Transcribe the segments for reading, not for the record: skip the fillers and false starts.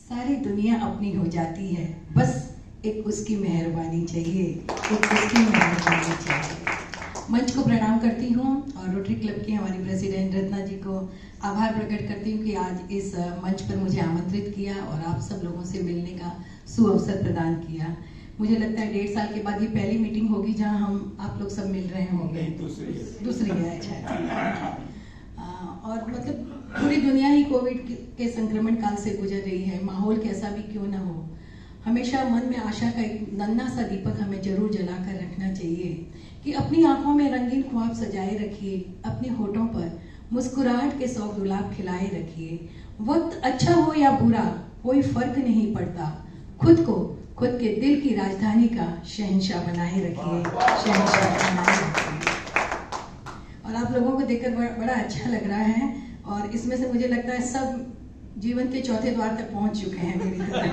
सारी दुनिया अपनी हो जाती है, बस एक उसकी मेहरबानी चाहिए, एक उसकी मेहरबानी चाहिए। मंच को प्रणाम करती हूँ और रोटरी क्लब की हमारी प्रेसिडेंट रत्ना जी को आभार प्रकट करती हूँ कि आज इस मंच पर मुझे आमंत्रित किया और आप सब लोगों से मिलने का सुअवसर प्रदान किया। मुझे लगता है 1.5 साल के बाद ये पहली मीटिंग होगी जहाँ हम आप लोग सब मिल रहे होंगे। दूसरी है। अच्छा। और मतलब पूरी दुनिया ही कोविड के संक्रमण काल से गुजर रही है। माहौल कैसा भी क्यों ना हो, हमेशा मन में आशा का एक नन्हा सा दीपक हमें जरूर जलाकर रखना चाहिए कि अपनी आंखों में रंगीन ख्वाब सजाए रखिए, अपने होठों पर मुस्कुराहट के 100 गुलाब खिलाए रखिए। वक्त अच्छा हो या बुरा कोई फर्क नहीं पड़ता, खुद को खुद के दिल की राजधानी का शहंशाह बनाए रखिए, शहंशाह बनाए रखिए। और आप लोगों को देखकर बड़ा अच्छा लग रहा है और इसमें से मुझे लगता है सब जीवन के चौथे द्वार तक पहुंच चुके हैं मेरी तरह।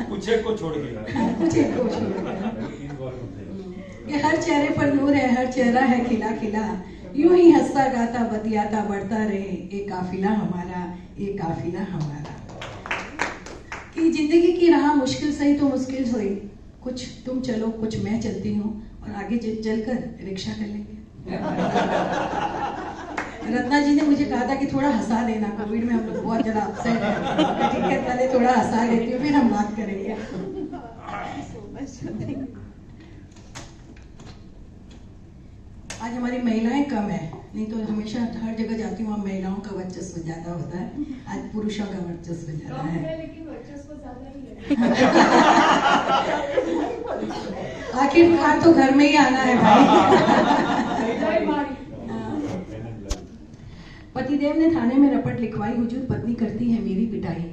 कुछ एक को छोड़ के कुछ एक को छोड़ के हर चेहरे पर नूर है, हर चेहरा है खिला खिला, यूं ही हंसता गाता बतियाता बढ़ता रहे ये काफिला हमारा, ये काफिला हमारा। कि जिंदगी की राह मुश्किल सही तो मुश्किल हुई, कुछ तुम चलो कुछ मैं चलती हूँ और आगे चलकर रिक्शा कर लेंगे। रत्ना जी ने मुझे कहा था कि थोड़ा हंसा देना, कोविड में हम लोग बहुत ज्यादा अपसेट है, ठीक है पहले थोड़ा हंसा देती हूँ फिर हम बात करेंगे। आज हमारी महिलाएं कम है, नहीं तो हमेशा हर जगह जाती हूँ महिलाओं का वर्चस्व ज्यादा होता है, आज पुरुषों का वर्चस्व ज्यादा है। लेकिन वर्चस्व ज्यादा ही है। आखिरकार तो घर में ही आना है भाई। पतिदेव ने थाने में रपट लिखवाई, हुजूर पत्नी करती है मेरी पिटाई,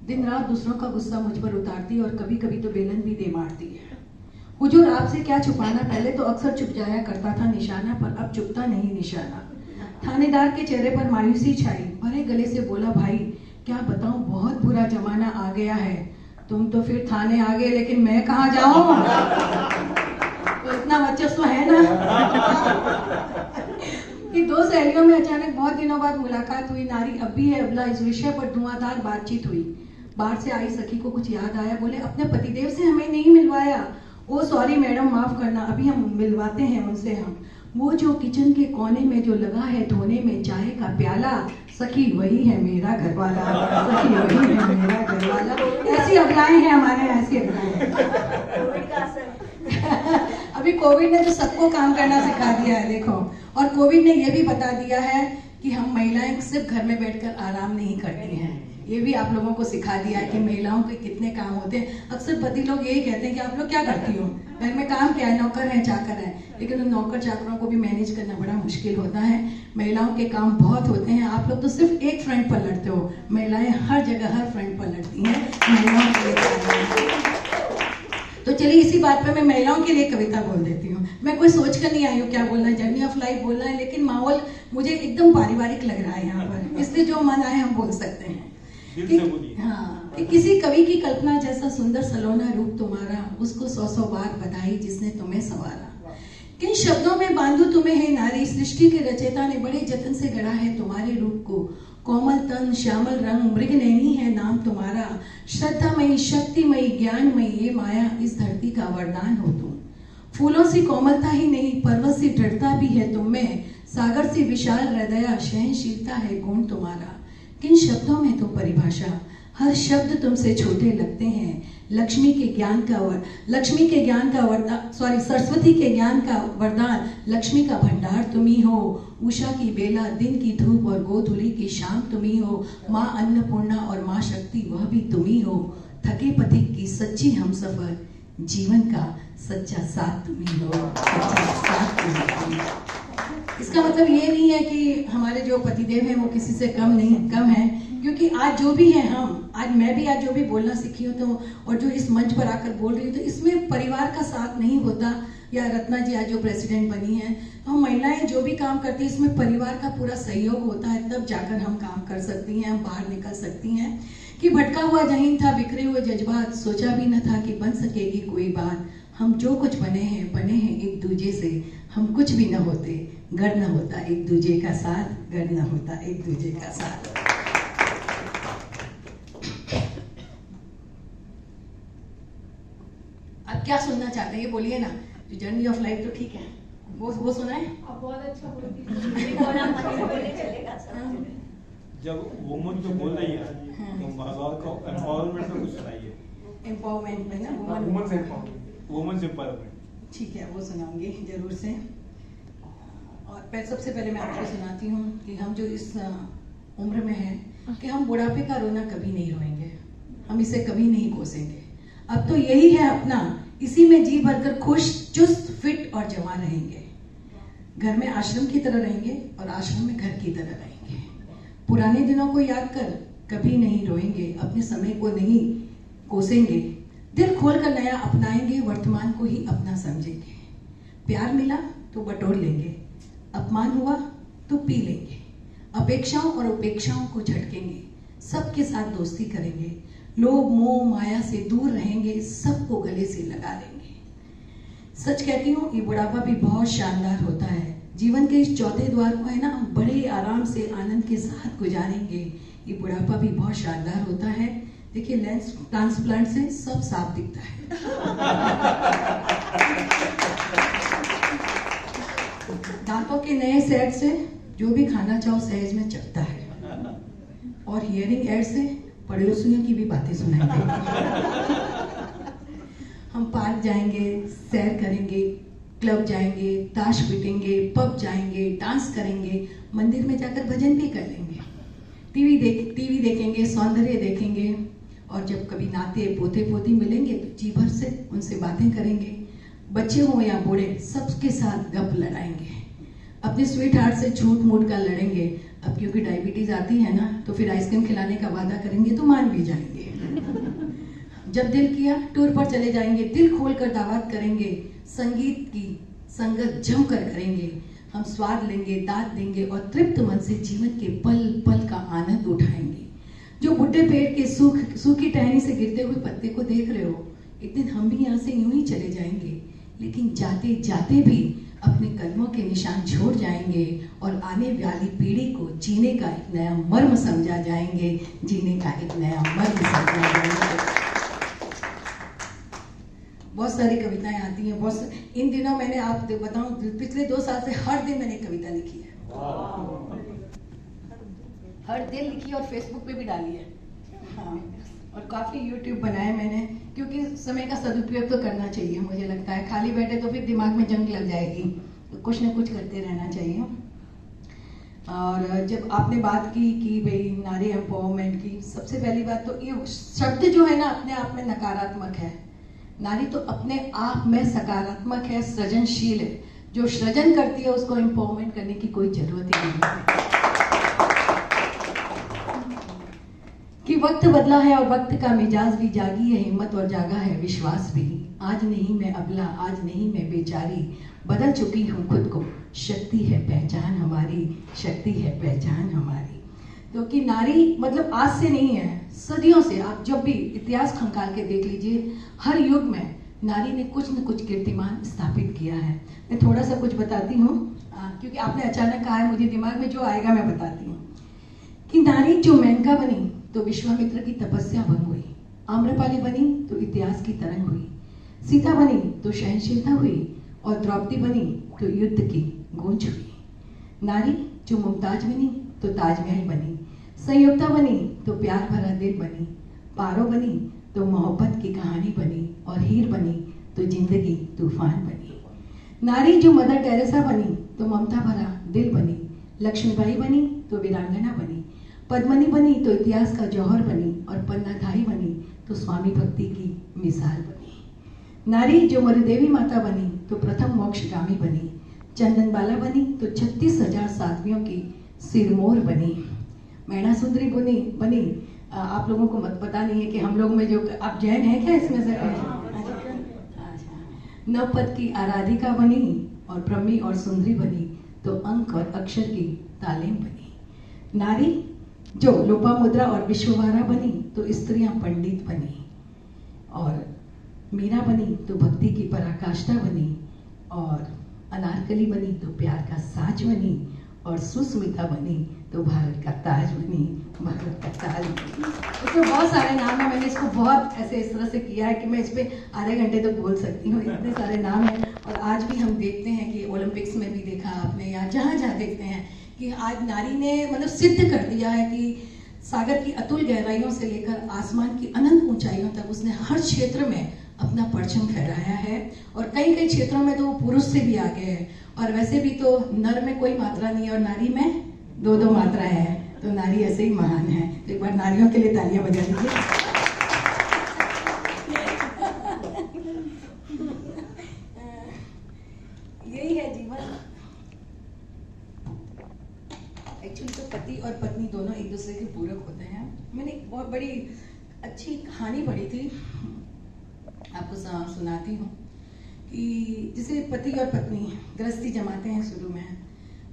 दिन रात दूसरों का गुस्सा मुझ पर उतारती और कभी कभी तो बेलन भी दे मारती है। हुजूर आपसे क्या छुपाना, पहले तो अक्सर छुप जाया करता था निशाना, पर अब छुपता नहीं निशाना। थानेदार के चेहरे पर मायूसी छाई, भरे गले से बोला भाई क्या बताऊं बहुत बुरा जमाना आ गया है, तुम तो फिर थाने आ गए लेकिन मैं कहाँ जाऊं, तो इतना वर्चस्व है ना। कि 2 सहेलियों में अचानक बहुत दिनों बाद मुलाकात हुई, नारी अब भी है अबला इस विषय पर धुआंधार बातचीत हुई। बाहर से आई सखी को कुछ याद आया, बोले अपने पतिदेव से हमें नहीं मिलवाया, ओ सॉरी मैडम माफ करना, अभी हम मिलवाते हैं उनसे हम। वो जो किचन के कोने में जो लगा है धोने में चाय का प्याला, सखी वही है मेरा घरवाला, सखी वही है मेरा घरवाला। ऐसी अबलाएं हैं हमारे, ऐसी अबलाएं। अभी कोविड ने तो सबको काम करना सिखा दिया है देखो, और कोविड ने ये भी बता दिया है कि हम महिलाएं सिर्फ घर में बैठकर आराम नहीं करती हैं, ये भी आप लोगों को सिखा दिया है कि महिलाओं के कितने काम होते हैं। अक्सर पति लोग यही कहते हैं कि आप लोग क्या करती हो, घर में काम क्या है, नौकर है चाकर है, लेकिन उन नौकर चाकरों को भी मैनेज करना बड़ा मुश्किल होता है। महिलाओं के काम बहुत होते हैं, आप लोग तो सिर्फ एक फ्रंट पर लड़ते हो, महिलाएं हर जगह हर फ्रंट पर लड़ती हैं महिलाओं के लिए। तो चलिए इसी बात पे मैं महिलाओं के लिए कविता बोल देती हूँ। मैं कोई सोच कर नहीं आई हूँ क्या बोलना है, जर्नी ऑफ लाइफ बोलना है, लेकिन माहौल मुझे एकदम पारिवारिक लग रहा है यहाँ पर, इसलिए जो मन आए हम बोल सकते हैं। कि किसी कवि की कल्पना जैसा सुंदर सलोना रूप तुम्हारा, उसको 100 बार बधाई जिसने तुम्हें संवारा। किन शब्दों में बांधू तुम्हें है नारी, सृष्टि के रचयिता ने बड़े जतन से गढ़ा है तुम्हारे रूप को। कोमल तन श्यामल रंग मृग नैनी है नाम तुम्हारा, श्रद्धामयी शक्तिमयी ज्ञानमयी ये माया इस धरती का वरदान हो तुम। फूलों सी कोमलता ही नहीं पर्वत सी दृढ़ता भी है तुम में, सागर सी विशाल हृदया सहनशीलता है गुण तुम्हारा। किन शब्दों में तो परिभाषा, हर शब्द तुमसे छोटे लगते हैं। लक्ष्मी के ज्ञान का वरदान, सरस्वती के ज्ञान का वरदान, लक्ष्मी का भंडार तुम ही हो। उषा की बेला, दिन की धूप और गोधूली की शाम तुम ही हो। माँ अन्नपूर्णा और माँ शक्ति वह भी तुम ही हो। थके पथिक की सच्ची हमसफर, जीवन का सच्चा साथ तुम ही हो, सच्चा साथ तुम ही हो। इसका मतलब ये नहीं है कि हमारे जो पतिदेव हैं वो किसी से कम है, क्योंकि आज जो भी है आज मैं भी आज जो भी बोलना सीखी हूँ तो, और जो इस मंच पर आकर बोल रही हूँ तो इसमें परिवार का साथ नहीं होता, या रत्ना जी आज जो प्रेसिडेंट बनी है तो हम महिलाएं जो भी काम करती हैं इसमें परिवार का पूरा सहयोग होता है, तब जाकर हम काम कर सकती हैं, हम बाहर निकल सकती हैं। कि भटका हुआ जहीन था, बिखरे हुए जज्बात, सोचा भी न था कि बन सकेगी कोई बात। हम जो कुछ बने हैं एक दूजे से, हम कुछ भी न होते गर न होता एक दूजे का साथ, गर न होता एक दूजे का साथ। क्या सुनना चाहते हैं ये बोलिए ना। जो जर्नी ऑफ लाइफ तो ठीक है, वो सुना है आप बहुत अच्छा बोलती जब वुमन जो बोल रही है तो भगवान को एम्पावरमेंट में कुछ सुनाइए। एम्पावरमेंट में ना वुमन से एम्पावरमेंट। ठीक है, वो सुनाऊंगी जरूर से। और सबसे पहले मैं आपको सुनाती हूँ कि हम जो इस उम्र में हैं कि हम बुढ़ापे का रोना कभी नहीं रोएंगे, हम इसे कभी नहीं कोसेंगे। अब तो यही है अपना, इसी में जी भरकर खुश, चुस्त, फिट और जवान रहेंगे। घर में आश्रम की तरह रहेंगे और आश्रम में घर की तरह रहेंगे। पुराने दिनों को याद कर कभी नहीं रोएंगे, अपने समय को नहीं कोसेंगे। दिल खोलकर नया अपनाएंगे, वर्तमान को ही अपना समझेंगे। प्यार मिला तो बटोर लेंगे, अपमान हुआ तो पी लेंगे। अपेक्षाओं और उपेक्षाओं को झटकेंगे, सबके साथ दोस्ती करेंगे। लोभ मोह माया से दूर रहेंगे, सबको गले से लगा लेंगे। सच कहती हूँ, ये बुढ़ापा भी बहुत शानदार होता है। जीवन के इस चौथे द्वार को है ना, हम बड़े आराम से आनंद के साथ गुजारेंगे। ये बुढ़ापा भी बहुत शानदार होता है। देखिए, लेंस ट्रांसप्लांट से सब साफ दिखता है। दांतों के नए सेट से जो भी खाना चाहो सहज में चखता है। और हियरिंग एड से पड़ोसियों की भी बातें सुनाएंगे। हम पार्क जाएंगे, सैर करेंगे, क्लब जाएंगे, ताश पीटेंगे, पब जाएंगे, डांस करेंगे, मंदिर में जाकर भजन भी कर लेंगे। टीवी देखेंगे, सौंदर्य देखेंगे। और जब कभी नाते पोते पोती मिलेंगे तो जी भर से उनसे बातें करेंगे। बच्चे हों या बूढ़े, सबके साथ गप लड़ाएंगे। अपने स्वीट हार्ट से झूठ मूठ का लड़ेंगे। अब क्योंकि डायबिटीज आती है ना, तो फिर आइसक्रीम खिलाने का वादा करेंगे तो मान भी जाएंगे। जब दिल किया टूर पर चले जाएंगे, दिल खोलकर दावत करेंगे। संगीत की संगत जमकर करेंगे। हम स्वाद लेंगे, दाद देंगे और तृप्त मन से जीवन के पल पल का आनंद उठाएंगे। जो बुढ़े पेड़ के सूखी टहनी से गिरते हुए पत्ते को देख रहे हो, एक दिन हम भी यहाँ से यूं ही चले जाएंगे, लेकिन जाते जाते भी अपने कदमों के निशान छोड़ जाएंगे और आने वाली पीढ़ी को जीने का एक नया मर्म समझा जाएंगे, जीने का एक नया मर्म समझा जाएंगे। बहुत सारी कविताएं आती हैं। इन दिनों मैंने आप बताऊं, पिछले 2 साल से हर दिन मैंने कविता लिखी है। हर दिन लिखी और फेसबुक पे भी डाली है। हाँ, और काफी यूट्यूब बनाए मैंने, क्योंकि समय का सदुपयोग तो करना चाहिए। मुझे लगता है खाली बैठे तो फिर दिमाग में जंग लग जाएगी, तो कुछ ना कुछ करते रहना चाहिए। और जब आपने बात की कि भाई नारी एम्पावरमेंट की, सबसे पहली बात तो ये शब्द जो है ना अपने आप में नकारात्मक है। नारी तो अपने आप में सकारात्मक है, सृजनशील है। जो सृजन करती है उसको एम्पावरमेंट करने की कोई जरूरत ही नहीं है। कि वक्त बदला है और वक्त का मिजाज भी, जागी है हिम्मत और जागा है विश्वास भी। आज नहीं मैं अबला, आज नहीं मैं बेचारी, बदल चुकी हूँ खुद को, शक्ति है पहचान हमारी, शक्ति है पहचान हमारी। क्योंकि नारी मतलब आज से नहीं है, सदियों से। आप जब भी इतिहास खंगाल के देख लीजिए, हर युग में नारी ने कुछ न कुछ कीर्तिमान स्थापित किया है। मैं थोड़ा सा कुछ बताती हूँ, क्योंकि आपने अचानक कहा है, मुझे दिमाग में जो आएगा मैं बताती हूँ। कि नारी जो मेनका बनी तो विश्वामित्र की तपस्या भंग हुई, आम्रपाली बनी तो इतिहास की तरंग हुई, सीता बनी तो सहनशीलता हुई और द्रौपदी बनी तो युद्ध की गूंज हुई। नारी जो मुमताज बनी तो ताजमहल बनी, संयुक्ता बनी तो प्यार भरा दिल बनी, पारो बनी तो मोहब्बत की कहानी बनी और हीर बनी तो जिंदगी तूफान बनी। नारी जो मदर टेरेसा बनी तो ममता भरा दिल बनी, लक्ष्मीबाई बनी तो वीरांगना बनी, पद्मनी बनी तो इतिहास का जौहर बनी और पन्नाधारी बनी तो स्वामी भक्ति की मिसाल बनी। नारी जो मरुदेवी माता बनी तो प्रथम मोक्षगामी बनी, चंदनबाला बनी तो 36,000 साध्वियों की सिरमौर बनी, मैना सुंदरी बनी। आप लोगों को मत पता नहीं है कि हम लोग में जो, आप जैन है क्या इसमें से? नवपद की आराधिका बनी और ब्रह्मी और सुंदरी बनी तो अंक और अक्षर की तालीम बनी। नारी जो लोपामुद्रा और विश्ववारा बनी तो स्त्रियां पंडित बनी, और मीरा बनी तो भक्ति की पराकाष्ठा बनी, और अनारकली बनी तो प्यार का साज बनी, और सुस्मिता बनी तो भारत का ताज बनी, भारत का ताज बनी। इसमें बहुत सारे नाम हैं, मैंने इसको बहुत ऐसे इस तरह से किया है कि मैं इस पर आधे घंटे तक बोल सकती हूँ, इतने सारे नाम हैं। और आज भी हम देखते हैं कि ओलंपिक्स में भी देखा आपने, या जहाँ जहाँ देखते हैं कि आज नारी ने मतलब सिद्ध कर दिया है कि सागर की अतुल गहराइयों से लेकर आसमान की अनंत ऊंचाइयों तक उसने हर क्षेत्र में अपना परचम फहराया है। और कई कई क्षेत्रों में तो वो पुरुष से भी आगे है। और वैसे भी तो नर में कोई मात्रा नहीं है और नारी में दो दो मात्राएं हैं, तो नारी ऐसे ही महान है। तो एक बार नारियों के लिए तालियां बजा दीजिए। यही है जीवन। एक्चुअली तो पति और पत्नी दोनों एक दूसरे के पूरक होते हैं। मैंने एक बहुत बड़ी अच्छी कहानी पढ़ी थी, आपको सुनाती हूँ कि जैसे पति और पत्नी गृहस्थी जमाते हैं शुरू में,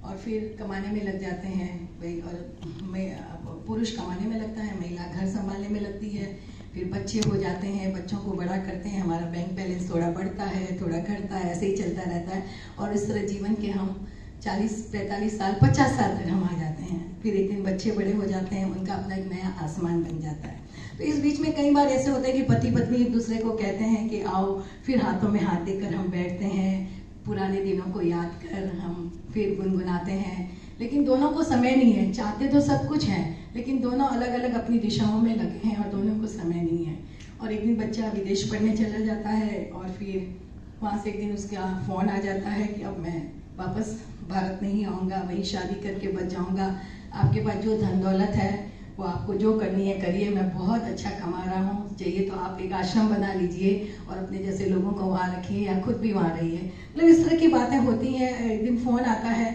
और फिर कमाने में लग जाते हैं भाई, और पुरुष कमाने में लगता है, महिला घर संभालने में लगती है, फिर बच्चे हो जाते हैं, बच्चों को बड़ा करते हैं, हमारा बैंक बैलेंस थोड़ा बढ़ता है थोड़ा घटता है, ऐसे ही चलता रहता है। और इस तरह जीवन के हम 40-45 साल 50 साल तक हम आ जाते हैं। फिर एक दिन बच्चे बड़े हो जाते हैं, उनका अपना एक नया आसमान बन जाता है। तो इस बीच में कई बार ऐसे होता है कि पति पत्नी एक दूसरे को कहते हैं कि आओ, फिर हाथों में हाथ देकर हम बैठते हैं, पुराने दिनों को याद कर हम फिर गुनगुनाते हैं। लेकिन दोनों को समय नहीं है, चाहते तो सब कुछ है, लेकिन दोनों अलग अलग अपनी दिशाओं में लगे हैं और दोनों को समय नहीं है। और एक दिन बच्चा विदेश पढ़ने चला जाता है और फिर वहाँ से एक दिन उसका फ़ोन आ जाता है कि अब मैं वापस भारत नहीं आऊँगा, वहीं शादी करके बच जाऊँगा। आपके पास जो धन दौलत है वो आपको जो करनी है करिए, मैं बहुत अच्छा कमा रहा हूँ, चाहिए तो आप एक आश्रम बना लीजिए और अपने जैसे लोगों को वहाँ रखिए या खुद भी वहाँ रहिए। मतलब इस तरह की बातें होती हैं। एक दिन फ़ोन आता है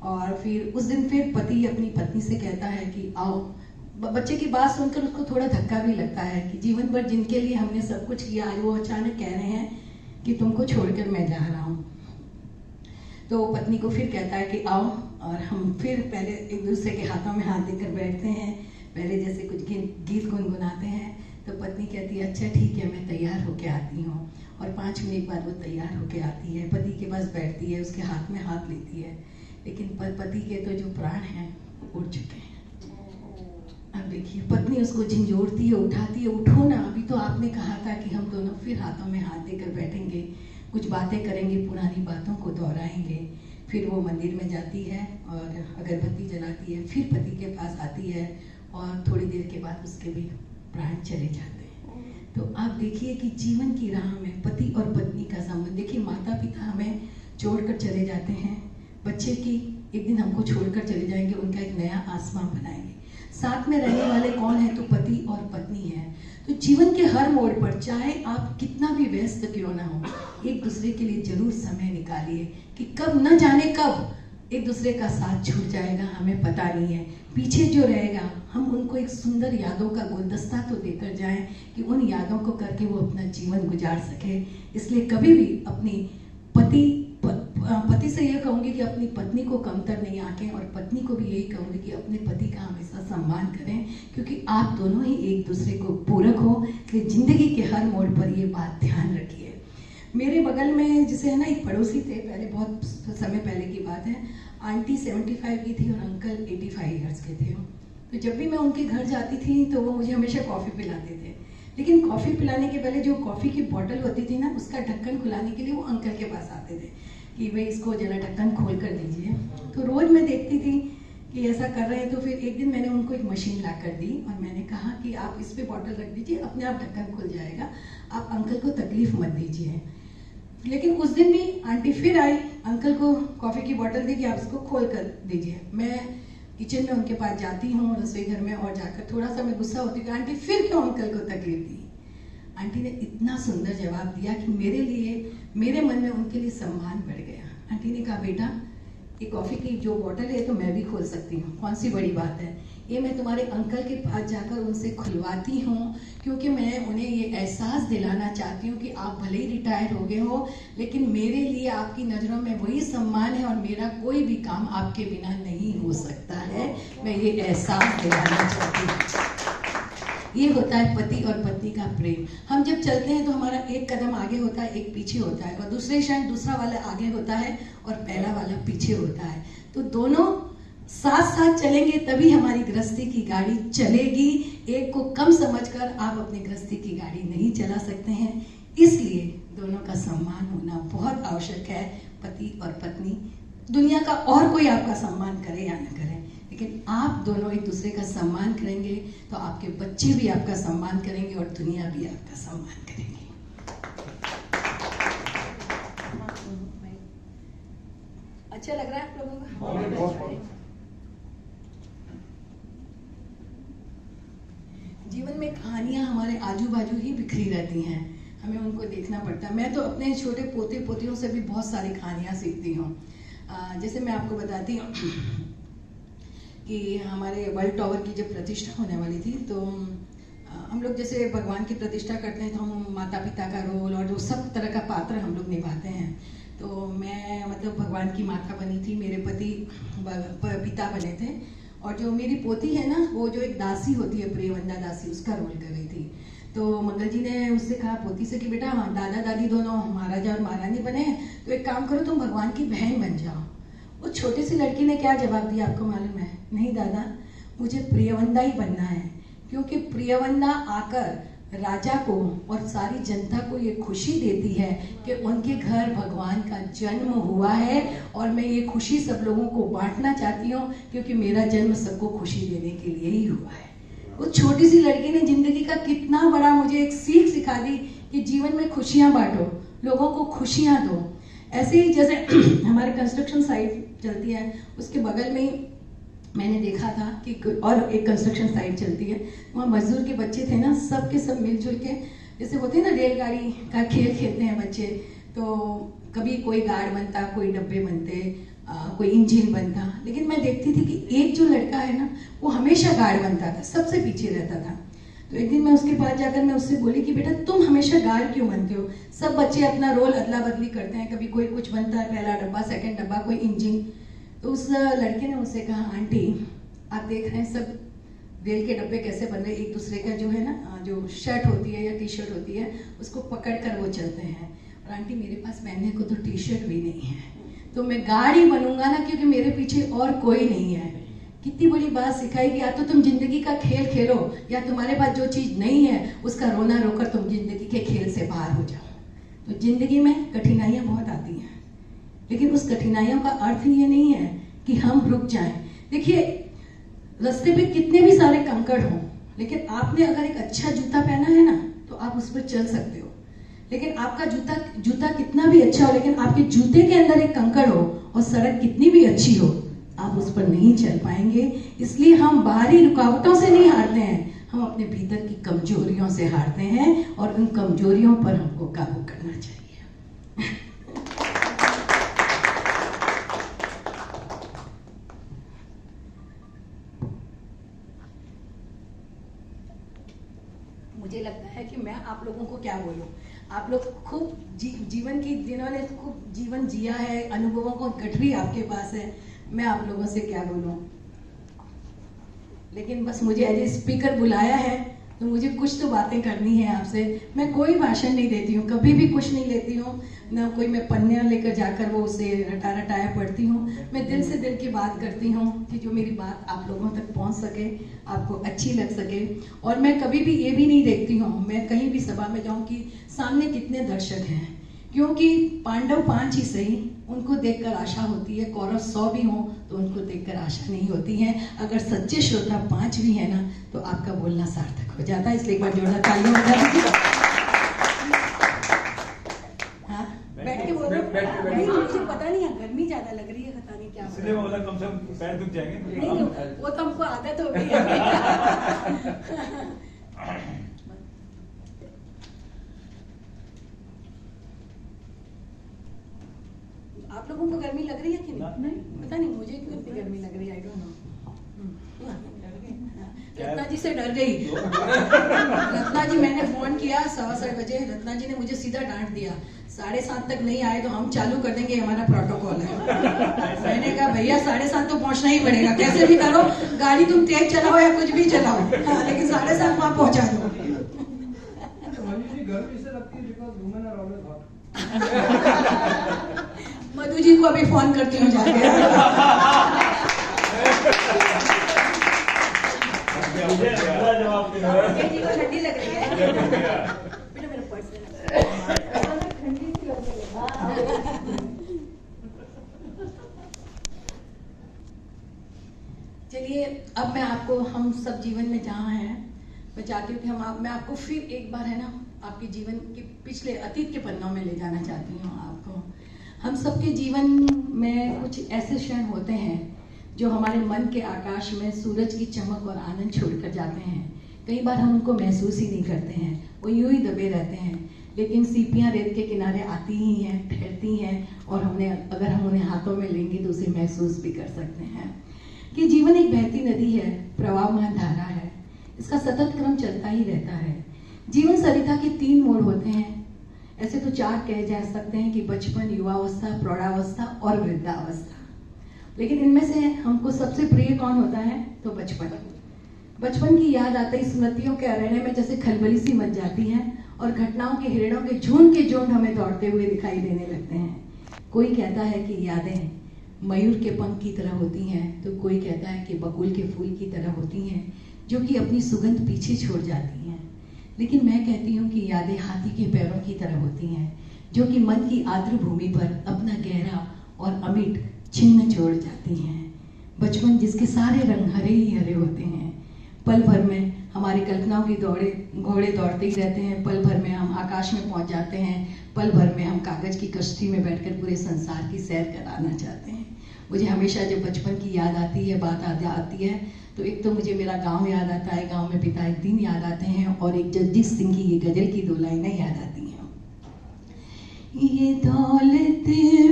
और फिर उस दिन फिर पति अपनी पत्नी से कहता है कि आओ। बच्चे की बात सुनकर उसको थोड़ा धक्का भी लगता है कि जीवन भर जिनके लिए हमने सब कुछ किया, आज वो अचानक कह रहे हैं कि तुमको छोड़कर मैं जा रहा हूँ। तो पत्नी को फिर कहता है कि आओ, और हम फिर पहले एक दूसरे के हाथों में हाथ देकर बैठते हैं, पहले जैसे कुछ गीत गुनगुनाते हैं। तो पत्नी कहती है अच्छा ठीक है, मैं तैयार होके आती हूँ। और 5 मिनट बाद वो तैयार होके आती है, पति के पास बैठती है, उसके हाथ में हाथ लेती है। लेकिन पति के तो जो प्राण हैं वो उड़ चुके हैं। अब देखिए, पत्नी उसको झंझोड़ती है, उठाती है, उठो ना, अभी तो आपने कहा था कि हम दोनों फिर हाथों में हाथ देकर बैठेंगे, कुछ बातें करेंगे, पुरानी बातों को दोहराएंगे। फिर वो मंदिर में जाती है और अगरबत्ती जलाती है, फिर पति के पास आती है और थोड़ी देर के बाद उसके भी प्राण चले जाते हैं। तो आप देखिए कि जीवन की राह में पति और पत्नी का संबंध, देखिए माता पिता हमें छोड़कर चले जाते हैं, बच्चे की एक दिन हमको छोड़कर चले जाएंगे, उनका एक नया आसमान बनाएंगे। साथ में रहने वाले कौन है? तो पति और पत्नी है। तो जीवन के हर मोड़ पर, चाहे आप कितना भी व्यस्त क्यों ना हो, एक दूसरे के लिए जरूर समय निकालिए कि कब न जाने कब एक दूसरे का साथ छूट जाएगा, हमें पता नहीं है। पीछे जो रहेगा हम उनको एक सुंदर यादों का गुलदस्ता तो देकर जाएं कि उन यादों को करके वो अपना जीवन गुजार सके। इसलिए कभी भी अपनी पति से यह कहूंगी कि अपनी पत्नी को कमतर नहीं आंकें, और पत्नी को भी यही कहूंगी कि अपने पति का हमेशा सम्मान करें, क्योंकि आप दोनों ही एक दूसरे को पूरक हो। कि जिंदगी के हर मोड़ पर ये बात ध्यान रखिए। मेरे बगल में जैसे है ना, एक पड़ोसी थे, पहले बहुत समय पहले की बात है, आंटी 75 की थी और अंकल 85 ईयर्स के थे। तो जब भी मैं उनके घर जाती थी तो वो मुझे हमेशा कॉफ़ी पिलाते थे, लेकिन कॉफ़ी पिलाने के पहले जो कॉफ़ी की बोतल होती थी ना, उसका ढक्कन खुलाने के लिए वो अंकल के पास आते थे कि भाई इसको जरा ढक्कन खोल कर दीजिए। तो रोज़ मैं देखती थी कि ऐसा कर रहे हैं। तो फिर एक दिन मैंने उनको एक मशीन ला कर दी और मैंने कहा कि आप इस पर बॉटल रख दीजिए, अपने आप ढक्कन खुल जाएगा, आप अंकल को तकलीफ मत दीजिए। लेकिन उस दिन भी आंटी फिर आई, अंकल को कॉफ़ी की बोतल दी कि आप इसको खोल कर दीजिए। मैं किचन में उनके पास जाती हूँ, रसोई घर में, और जाकर थोड़ा सा मैं गुस्सा होती हूँ, आंटी फिर क्यों अंकल को तकलीफ दी? आंटी ने इतना सुंदर जवाब दिया कि मेरे लिए, मेरे मन में उनके लिए सम्मान बढ़ गया। आंटी ने कहा बेटा, ये कॉफ़ी की जो बोतल है तो मैं भी खोल सकती हूँ, कौन सी बड़ी बात है, ये मैं तुम्हारे अंकल के पास जाकर उनसे खुलवाती हूँ, क्योंकि मैं उन्हें ये एहसास दिलाना चाहती हूँ कि आप भले ही रिटायर हो गए हो, लेकिन मेरे लिए आपकी नज़रों में वही सम्मान है और मेरा कोई भी काम आपके बिना नहीं हो सकता है। मैं ये एहसास दिलाना चाहती हूँ। ये होता है पति और पत्नी का प्रेम। हम जब चलते हैं तो हमारा एक कदम आगे होता है, एक पीछे होता है, और दूसरे क्षण दूसरा वाला आगे होता है और पहला वाला पीछे होता है। तो दोनों साथ साथ चलेंगे तभी हमारी गृहस्थी की गाड़ी चलेगी। एक को कम समझकर आप अपनी गृहस्थी की गाड़ी नहीं चला सकते हैं। इसलिए दोनों का सम्मान होना बहुत आवश्यक है। पति और पत्नी, दुनिया का और कोई आपका सम्मान करे या न करे, लेकिन आप दोनों एक दूसरे का सम्मान करेंगे तो आपके बच्चे भी आपका सम्मान करेंगे और दुनिया भी आपका सम्मान करेगी। अच्छा लग रहा है आप लोगों को? जीवन में कहानियां हमारे आजू बाजू ही बिखरी रहती हैं, हमें उनको देखना पड़ता है। मैं तो अपने छोटे पोते पोतियों से भी बहुत सारी कहानियां सीखती हूँ। जैसे मैं आपको बताती हूँ कि हमारे वर्ल्ड टावर की जब प्रतिष्ठा होने वाली थी, तो हम लोग जैसे भगवान की प्रतिष्ठा करते हैं तो हम माता पिता का रोल और जो सब तरह का पात्र हम लोग निभाते हैं। तो मैं मतलब भगवान की माता बनी थी, मेरे पति पिता बने थे, और जो मेरी पोती है ना, वो जो एक दासी होती है, प्रियवंदा दासी, उसका रोल कर रही थी। तो मंगल जी ने उससे कहा पोती से कि बेटा दादा दादी दोनों महाराजा और महारानी बने हैं, तो एक काम करो तुम भगवान की बहन बन जाओ। वो छोटी सी लड़की ने क्या जवाब दिया आपको मालूम है? नहीं दादा, मुझे प्रियवंदा ही बनना है, क्योंकि प्रियवंदा आकर राजा को और सारी जनता को ये खुशी देती है कि उनके घर भगवान का जन्म हुआ है, और मैं ये खुशी सब लोगों को बांटना चाहती हूँ, क्योंकि मेरा जन्म सबको खुशी देने के लिए ही हुआ है। वो छोटी सी लड़की ने जिंदगी का कितना बड़ा मुझे एक सीख सिखा दी कि जीवन में खुशियां बांटो, लोगों को खुशियां दो। ऐसे ही जैसे हमारे कंस्ट्रक्शन साइट चलती है, उसके बगल में ही मैंने देखा था कि और एक कंस्ट्रक्शन साइट चलती है, वहाँ मजदूर के बच्चे थे ना, सब के सब मिलजुल के, जैसे होते हैं ना रेलगाड़ी का खेल खेलते हैं बच्चे, तो कभी कोई गार्ड बनता, कोई डब्बे बनते, कोई इंजन बनता, लेकिन मैं देखती थी कि एक जो लड़का है ना, वो हमेशा गार्ड बनता था, सबसे पीछे रहता था। तो एक दिन मैं उसके पास जाकर मैं उससे बोली कि बेटा तुम हमेशा गार्ड क्यों बनते हो? सब बच्चे अपना रोल अदला बदली करते हैं, कभी कोई कुछ बनता है, पहला डब्बा, सेकंड डब्बा, कोई इंजन। तो उस लड़के ने मुझसे कहा, आंटी आप देख रहे हैं सब रेल के डब्बे कैसे बन रहे, एक दूसरे का जो है ना, जो शर्ट होती है या टी शर्ट होती है, उसको पकड़ कर वो चलते हैं, और आंटी मेरे पास पहनने को तो टी शर्ट भी नहीं है, तो मैं गार्ड ही बनूंगा ना, क्योंकि मेरे पीछे और कोई नहीं है। कितनी बड़ी बात सिखाई कि या तो तुम जिंदगी का खेल खेलो, या तुम्हारे पास जो चीज नहीं है उसका रोना रोकर तुम जिंदगी के खेल से बाहर हो जाओ। तो जिंदगी में कठिनाइयां बहुत आती हैं, लेकिन उस कठिनाइयों का अर्थ ये नहीं है कि हम रुक जाएं। देखिए रास्ते पे कितने भी सारे कंकड़ हों, लेकिन आपने अगर एक अच्छा जूता पहना है ना, तो आप उस पर चल सकते हो। लेकिन आपका जूता कितना भी अच्छा हो, लेकिन आपके जूते के अंदर एक कंकड़ हो और सड़क कितनी भी अच्छी हो, आप उस पर नहीं चल पाएंगे। इसलिए हम बाहरी रुकावटों से नहीं हारते हैं, हम अपने भीतर की कमजोरियों से हारते हैं, और उन कमजोरियों पर हमको काबू करना चाहिए। मुझे लगता है कि मैं आप लोगों को क्या बोलूं, आप लोग खूब जीवन की, जिन्होंने खूब जीवन जिया है, अनुभवों को गठरी आपके पास है, मैं आप लोगों से क्या बोलूं। लेकिन बस मुझे एज ए स्पीकर बुलाया है, तो मुझे कुछ तो बातें करनी है आपसे। मैं कोई भाषण नहीं देती हूँ, कभी भी कुछ नहीं लेती हूँ, ना कोई मैं पन्ने लेकर जाकर वो उसे रटा रटाया पढ़ती हूँ। मैं दिल से दिल की बात करती हूँ कि जो मेरी बात आप लोगों तक पहुँच सके, आपको अच्छी लग सके। और मैं कभी भी ये भी नहीं देखती हूँ, मैं कहीं भी सभा में जाऊँ कि सामने कितने दर्शक हैं, क्योंकि पांडव 5 ही सही, उनको देखकर आशा होती है। कौरव 100 भी हों तो उनको देखकर आशा नहीं होती है। अगर सच्चे श्रोता 5 भी है ना, तो आपका बोलना सार्थक हो जाता है। इसलिए एक बार जोरदार तालियां हो जाती है। हाँ, बैठ के बोलो। नहीं, मुझे पता नहीं है, गर्मी ज्यादा लग रही है, पता नहीं क्या। इसलिए बोला कम से कम पैर दुख जाएंगे। नहीं, वो तो हमको आदत हो गई है। आप लोगों को गर्मी लग रही है कि नहीं? पता नहीं मुझे क्यों इतनी गर्मी लग रही है, आई डोंट नो। रत्ना जी से डर गई। रत्ना जी, मैंने फोन किया 7:15 बजे, रत्ना जी ने मुझे सीधा डांट दिया, 7:30 तक नहीं आए तो हम चालू कर देंगे, हमारा प्रोटोकॉल है। मैंने कहा भैया 7:30 तो पहुंचना ही पड़ेगा, कैसे भी करो, गाड़ी तुम तेज चलाओ या कुछ भी चलाओ, लेकिन 7:30 वहां पहुंचा दो। मधु जी को अभी फोन करती हूँ जाके। मुझे अगला जवाब देना है। जी को ठंडी लग रही है। बेटा मेरा पर्स लेना। ठंडी सी लग रही है। चलिए अब मैं आपको, हम सब जीवन में जहाँ हैं, मैं चाहती हूँ कि मैं आपको फिर एक बार है ना आपके जीवन के पिछले अतीत के पन्नों में ले जाना चाहती हूँ आपको। हम सबके जीवन में कुछ ऐसे क्षण होते हैं जो हमारे मन के आकाश में सूरज की चमक और आनंद छोड़कर जाते हैं। कई बार हम उनको महसूस ही नहीं करते हैं, वो यूं ही दबे रहते हैं, लेकिन सीपियाँ रेत के किनारे आती ही हैं, ठहरती हैं, और अगर हम उन्हें हाथों में लेंगे तो उसे महसूस भी कर सकते हैं कि जीवन एक बहती नदी है, प्रवाहमान धारा है, इसका सतत क्रम चलता ही रहता है। जीवन सरिता के 3 मोड़ होते हैं, ऐसे तो 4 कहे जा सकते हैं कि बचपन, युवावस्था, प्रौढ़ावस्था और वृद्धावस्था, लेकिन इनमें से हमको सबसे प्रिय कौन होता है? तो बचपन। बचपन की याद आते ही स्मृतियों के अरण्य में जैसे खलबली सी मच जाती है और घटनाओं के हिरणों के झुंड हमें दौड़ते हुए दिखाई देने लगते हैं। कोई कहता है कि यादें मयूर के पंख की तरह होती हैं, तो कोई कहता है कि बकुल के फूल की तरह होती हैं जो कि अपनी सुगंध पीछे छोड़ जाती हैं। लेकिन मैं कहती हूँ कि यादें हाथी के पैरों की तरह होती हैं जो कि मन की आर्द्र भूमि पर अपना गहरा और अमिट चिन्ह छोड़ जाती हैं। बचपन जिसके सारे रंग हरे ही हरे होते हैं। पल भर में हमारी कल्पनाओं की घोड़े दौड़ते ही रहते हैं, पल भर में हम आकाश में पहुंच जाते हैं, पल भर में हम कागज की कश्ती में बैठकर पूरे संसार की सैर कराना चाहते हैं। मुझे हमेशा जब बचपन की याद आती है, बात आती है, तो एक तो मुझे मेरा गांव याद आता है, गांव में बिताए दिन याद आते हैं, और एक जगदीश सिंह की ये गजल की 2 लाइनें याद आती हैं। ये दौलत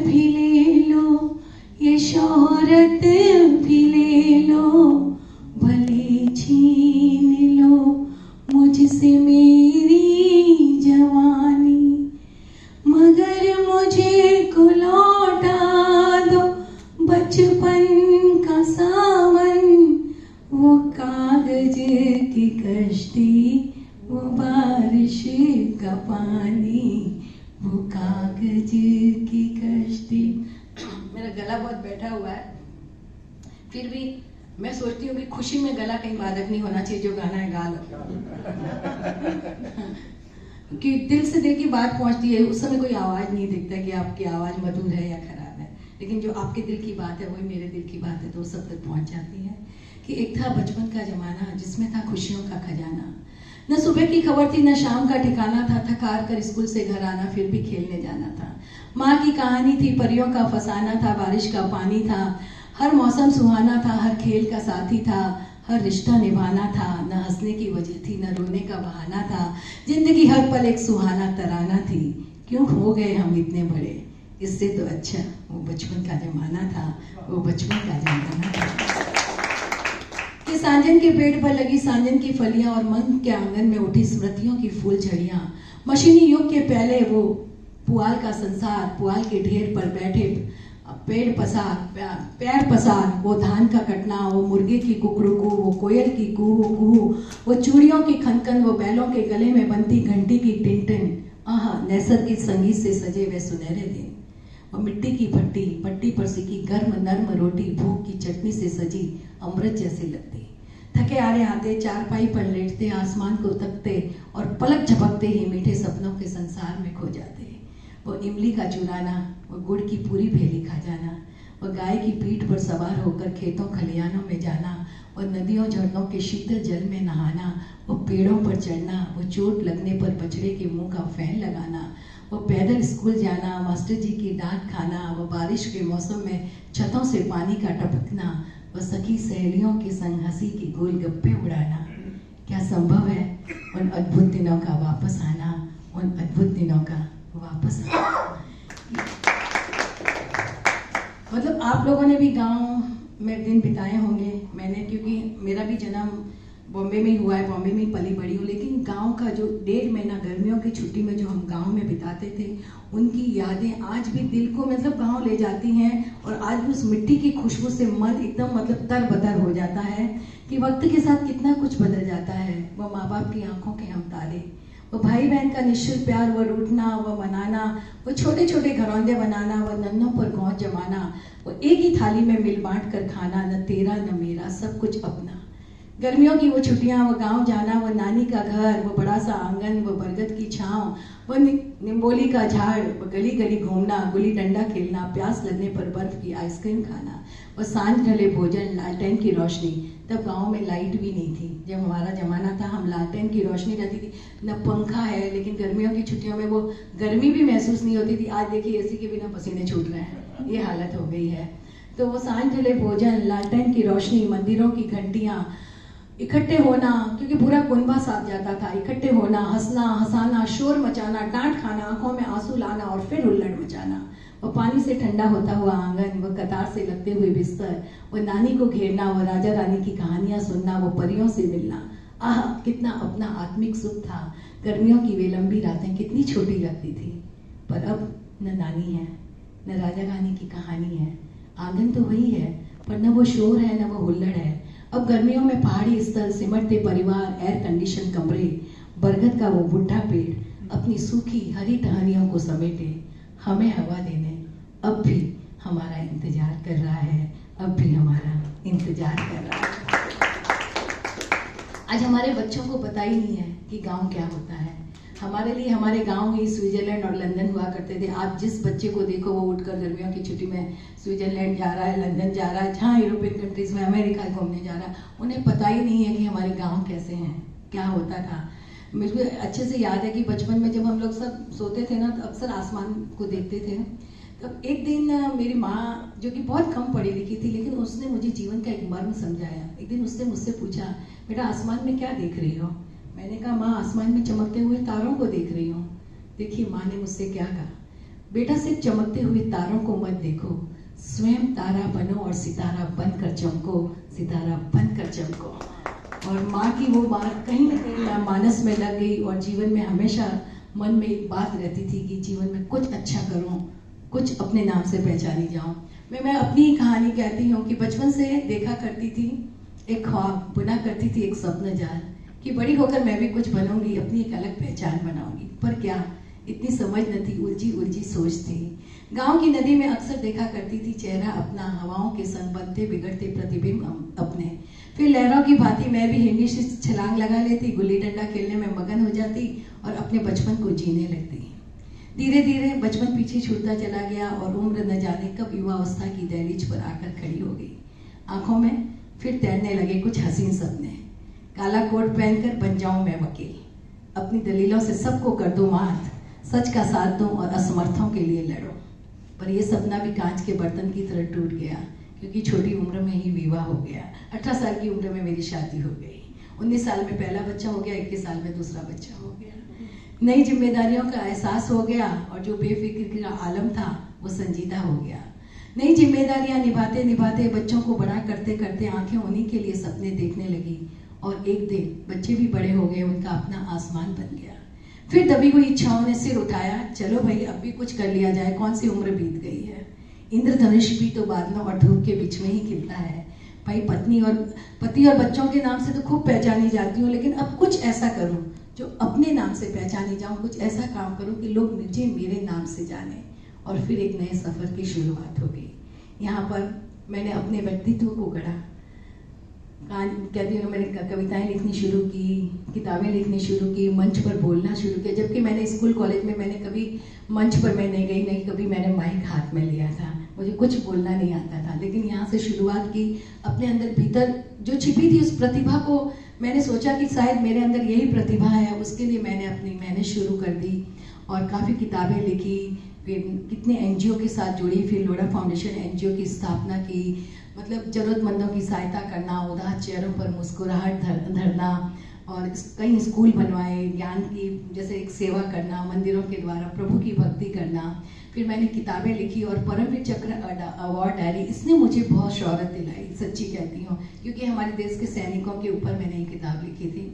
भी ले लो, ये शोहरत भी ले लो, भले छीन लो मुझसे मेरी जवानी, मगर मुझे को लौटा दो बचपन का सावन, वो कागज की कश्ती, वो बारिश का पानी, वो कागज की कश्ती। मेरा गला बहुत बैठा हुआ है, फिर भी मैं सोचती हूँ कि खुशी में गला कहीं बाधक नहीं होना चाहिए, जो गाना है गा लो। कि दिल से दिल की बात पहुंचती है, उस समय कोई आवाज नहीं दिखता कि आपकी आवाज मधुर है या खराब है, लेकिन जो आपके दिल की बात है वही मेरे दिल की बात है, तो वो सब तक पहुंच जाती है। कि एक था बचपन का जमाना जिसमें था खुशियों का खजाना, न सुबह की खबर थी न शाम का ठिकाना था, थकार कर स्कूल से घर आना फिर भी खेलने जाना था। माँ की कहानी थी, परियों का फसाना था, बारिश का पानी था, हर मौसम सुहाना था, हर खेल का साथी था, हर रिश्ता निभाना था, न हंसने की वजह थी न रोने का बहाना था, जिंदगी हर पल एक सुहाना तराना थी। क्यों हो गए हम इतने बड़े, इससे तो अच्छा वो बचपन का जमाना था, वो बचपन का जमाना था। कि सांजन के पेड़ पर लगी सांजन की फलियां और मन के आंगन में उठी स्मृतियों की फूल झड़ियां, मशीनी युग के पहले वो पुआल का संसार, पुआल के ढेर पर बैठे पैर पसार, वो धान का कटना, वो मुर्गे की कुकड़ुकू, वो कोयल की कुहू कुहू, वो चूड़ियों की खनखन, वो बैलों के गले में बनती घंटी की टिन-टिन, आहा नैसर्गिक संगीत से सजे वे सुनहरे दिन। वो मिट्टी की पट्टी पर सिकी गर्म नर्म रोटी, भूख की चटनी से सजी अमृत जैसी लगती। थके आरे आते चारपाई पर लेटते, आसमान को तकते और पलक झपकते ही मीठे सपनों के संसार में खो जाते। वो इमली का चुराना, वो गुड़ की पूरी भेली खा जाना, वो गाय की पीठ पर सवार होकर खेतों खलियानों में जाना, वो नदियों झरनों के शीतल जल में नहाना, वो पेड़ों पर चढ़ना, वो चोट लगने पर बछड़े के मुंह का फैन लगाना, वो पैदल स्कूल जाना, मास्टर जी की डांट खाना, वो बारिश के मौसम में छतों से पानी का टपकना, वो सखी सहेलियों के संग हंसी की गोलगप्पे उड़ाना। क्या संभव है उन अद्भुत दिनों का वापस आना, उन अद्भुत दिनों का वापस आना। मतलब आप लोगों ने भी गांव में दिन बिताए होंगे, मैंने क्योंकि मेरा भी जन्म बॉम्बे में ही हुआ है, बॉम्बे में ही पली बड़ी हूँ, लेकिन गांव का जो 1.5 महीना गर्मियों की छुट्टी में जो हम गांव में बिताते थे, उनकी यादें आज भी दिल को मतलब गांव ले जाती हैं, और आज भी उस मिट्टी की खुशबू से मन एकदम मतलब तरबतर हो जाता है कि वक्त के साथ कितना कुछ बदल जाता है। वो माँ बाप की आंखों के हम तारे, वो भाई बहन का निश्चल प्यार, वो रूठना, वो मनाना, वो छोटे छोटे घरौंदे बनाना, वो नन्हों पर गौं जमाना, वो एक ही थाली में मिल बांट कर खाना, न तेरा न मेरा सब कुछ अपना। गर्मियों की वो छुट्टियां, वो गांव जाना, वो नानी का घर, वो बड़ा सा आंगन, वो बरगद की छांव, वो निम्बोली का झाड़, वो गली गली घूमना, गुल्ली डंडा खेलना, प्यास लगने पर बर्फ की आइसक्रीम खाना, वो सांझ ढले भोजन, लालटेन की रोशनी। तब गांव में लाइट भी नहीं थी, जब हमारा जमाना था हम लालटेन की रोशनी रहती थी, न पंखा है, लेकिन गर्मियों की छुट्टियों में वो गर्मी भी महसूस नहीं होती थी। आज देखिए एसी के बिना पसीने छूट रहे हैं, ये हालत हो गई है। तो वो सांझ ढले भोजन, लालटेन की रोशनी, मंदिरों की घंटियां, इकट्ठे होना, क्योंकि पूरा कुनबा साथ जाता था, इकट्ठे होना, हंसना हंसाना, शोर मचाना, डांट खाना, आंखों में आंसू लाना और फिर हुल्लड़ मचाना। वो पानी से ठंडा होता हुआ आंगन, वो कतार से लगते हुए बिस्तर, वो नानी को घेरना, वो राजा रानी की कहानियां सुनना, वो परियों से मिलना। आह, कितना अपना आत्मिक सुख था। गर्मियों की वे लंबी रातें कितनी छोटी लगती थी। पर अब न नानी है, न राजा रानी की कहानी है। आंगन तो वही है, पर न वो शोर है, न वो हुल्लड़ है। अब गर्मियों में पहाड़ी स्थल, सिमटते परिवार, एयर कंडीशन कमरे, बरगद का वो बुढ़ा पेड़ अपनी सूखी हरी टहनियों को समेटे हमें हवा देने अब भी हमारा इंतजार कर रहा है, अब भी हमारा इंतजार कर रहा है। आज हमारे बच्चों को पता ही नहीं है कि गांव क्या होता है। हमारे लिए हमारे गांव ही स्विट्जरलैंड और लंदन हुआ करते थे। आप जिस बच्चे को देखो वो उठकर गर्मियों की छुट्टी में स्विट्जरलैंड जा रहा है, लंदन जा रहा है, जहाँ यूरोपियन कंट्रीज में, अमेरिका घूमने जा रहा है। उन्हें पता ही नहीं है कि हमारे गांव कैसे हैं, क्या होता था। मुझे अच्छे से याद है कि बचपन में जब हम लोग सब सोते थे ना, तो अक्सर आसमान को देखते थे। तब एक दिन मेरी माँ, जो कि बहुत कम पढ़ी लिखी थी, लेकिन उसने मुझे जीवन का एक मर्म समझाया। एक दिन उसने मुझसे पूछा, बेटा आसमान में क्या देख रही हो? मैंने कहा, माँ आसमान में चमकते हुए तारों को देख रही हूँ। देखिए माँ ने मुझसे क्या कहा, बेटा सिर्फ चमकते हुए तारों को मत देखो, स्वयं तारा बनो और सितारा बनकर चमको, सितारा बनकर चमको। और माँ की वो बात कहीं ना कहीं मानस में लग गई और जीवन में हमेशा मन में एक बात रहती थी कि जीवन में कुछ अच्छा करूँ, कुछ अपने नाम से पहचानी जाऊँ। मैं अपनी ही कहानी कहती हूँ कि बचपन से देखा करती थी एक ख्वाब, बुना करती थी एक सपना जाल कि बड़ी होकर मैं भी कुछ बनूंगी, अपनी एक अलग पहचान बनाऊंगी। पर क्या इतनी समझ न थी, उलझी उलझी सोच थी। गांव की नदी में अक्सर देखा करती थी चेहरा अपना, हवाओं के संग बनते बिगड़ते प्रतिबिंब अपने। फिर लहरों की भांति मैं भी हिंदी से छलांग लगा लेती, गुल्ली डंडा खेलने में मगन हो जाती और अपने बचपन को जीने लगती। धीरे धीरे बचपन पीछे छूटता चला गया और उम्र न जाने कब युवावस्था की दहलीज पर आकर खड़ी हो गई। आंखों में फिर तैरने लगे कुछ हसीन सपने। काला कोट पहनकर बन जाऊं मैं वकील, अपनी दलीलों से सबको कर दूं मात, सच का साथ दूं और असमर्थों के लिए लड़ो। पर यह सपना भी कांच के बर्तन की तरह टूट गया, क्योंकि छोटी उम्र में ही विवाह हो गया। 18 साल की उम्र में मेरी शादी हो गई, 19 साल में पहला बच्चा हो गया, 21 साल में दूसरा बच्चा हो गया। नई जिम्मेदारियों का एहसास हो गया और जो बेफिक्र का आलम था वो संजीदा हो गया। नई जिम्मेदारियां निभाते निभाते, बच्चों को बड़ा करते करते आंखें उन्हीं के लिए सपने देखने लगी और एक दिन बच्चे भी बड़े हो गए, उनका अपना आसमान बन गया। फिर दबी हुई इच्छाओं ने सिर उठाया, चलो भाई अब भी कुछ कर लिया जाए, कौन सी उम्र बीत गई है। इंद्रधनुष भी तो बादलों और धूप के बीच में ही खिलता है भाई। पति और बच्चों के नाम से तो खूब पहचानी जाती हूँ, लेकिन अब कुछ ऐसा करूँ जो अपने नाम से पहचानी जाऊँ, कुछ ऐसा काम करूँ कि लोग मुझे मेरे नाम से जाने। और फिर एक नए सफर की शुरुआत हो गई। यहाँ पर मैंने अपने व्यक्तित्व को गढ़ा, कहती हूँ, मैंने कविताएं लिखनी शुरू की, किताबें लिखनी शुरू की, मंच पर बोलना शुरू किया। जबकि मैंने स्कूल कॉलेज में मैंने कभी मंच पर मैं नहीं गई, नहीं कभी मैंने माइक हाथ में लिया था, मुझे कुछ बोलना नहीं आता था। लेकिन यहाँ से शुरुआत की, अपने अंदर भीतर जो छिपी थी उस प्रतिभा को मैंने सोचा कि शायद मेरे अंदर यही प्रतिभा है, उसके लिए मैंने अपनी मेहनत शुरू कर दी और काफ़ी किताबें लिखी। फिर कितने एनजीओ के साथ जुड़ी, फिर लोढ़ा फाउंडेशन एनजीओ की स्थापना की, मतलब जरूरतमंदों की सहायता करना, उदास चेहरों पर मुस्कुराहट धरना और कई स्कूल बनवाए, ज्ञान की जैसे एक सेवा करना, मंदिरों के द्वारा प्रभु की भक्ति करना। फिर मैंने किताबें लिखी और परमवीर चक्र अवार्ड डायरी, इसने मुझे बहुत शौहरत दिलाई, सच्ची कहती हूँ, क्योंकि हमारे देश के सैनिकों के ऊपर मैंने ये किताब लिखी थी,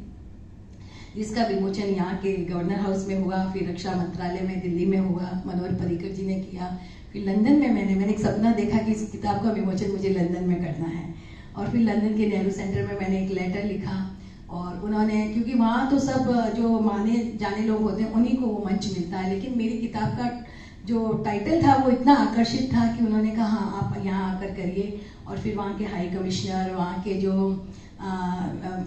जिसका विमोचन यहाँ के गवर्नर हाउस में हुआ, फिर रक्षा मंत्रालय में दिल्ली में हुआ, मनोहर पर्रिकर जी ने किया। फिर लंदन में मैंने एक सपना देखा कि इस किताब का विमोचन मुझे लंदन में करना है और फिर लंदन के नेहरू सेंटर में मैंने एक लेटर लिखा और उन्होंने, क्योंकि वहाँ तो सब जो माने जाने लोग होते हैं उन्हीं को वो मंच मिलता है, लेकिन मेरी किताब का जो टाइटल था वो इतना आकर्षित था कि उन्होंने कहा हाँ आप यहाँ आकर करिए। और फिर वहाँ के हाई कमिश्नर, वहाँ के जो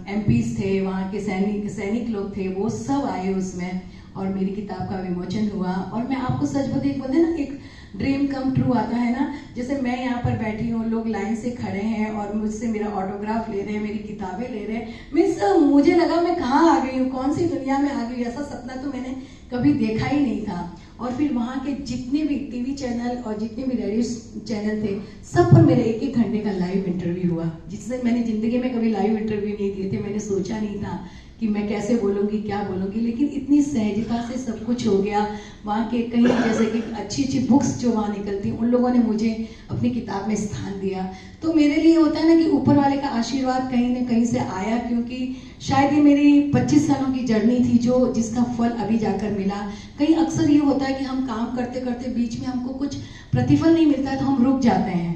एमपीज थे, वहाँ के सैनिक लोग थे, वो सब आए उसमें और मेरी किताब का विमोचन हुआ। और मैं आपको सच बोलते ना, एक ड्रीम कम ट्रू आता है ना, जैसे मैं यहाँ पर बैठी हूँ, लोग लाइन से खड़े हैं और मुझसे मेरा ऑटोग्राफ ले रहे हैं, मेरी किताबें ले रहे हैं। मीन्स मुझे लगा मैं कहाँ आ गई हूँ, कौन सी दुनिया में आ गई, ऐसा सपना तो मैंने कभी देखा ही नहीं था। और फिर वहाँ के जितने भी टीवी चैनल और जितने भी रेडियो चैनल थे, सब पर मेरे 1-1 घंटे का लाइव इंटरव्यू हुआ, जिससे मैंने जिंदगी में कभी लाइव इंटरव्यू नहीं दिए थे। मैंने सोचा नहीं था कि मैं कैसे बोलूँगी, क्या बोलूँगी, लेकिन इतनी सहजता से सब कुछ हो गया। वहाँ के कई जैसे कि अच्छी बुक्स जो वहाँ निकलती, उन लोगों ने मुझे अपनी किताब में स्थान दिया। तो मेरे लिए होता है ना कि ऊपर वाले का आशीर्वाद कहीं ना कहीं से आया, क्योंकि शायद ये मेरी 25 सालों की जर्नी थी जिसका फल अभी जाकर मिला। कहीं अक्सर ये होता है कि हम काम करते करते बीच में हमको कुछ प्रतिफल नहीं मिलता है तो हम रुक जाते हैं,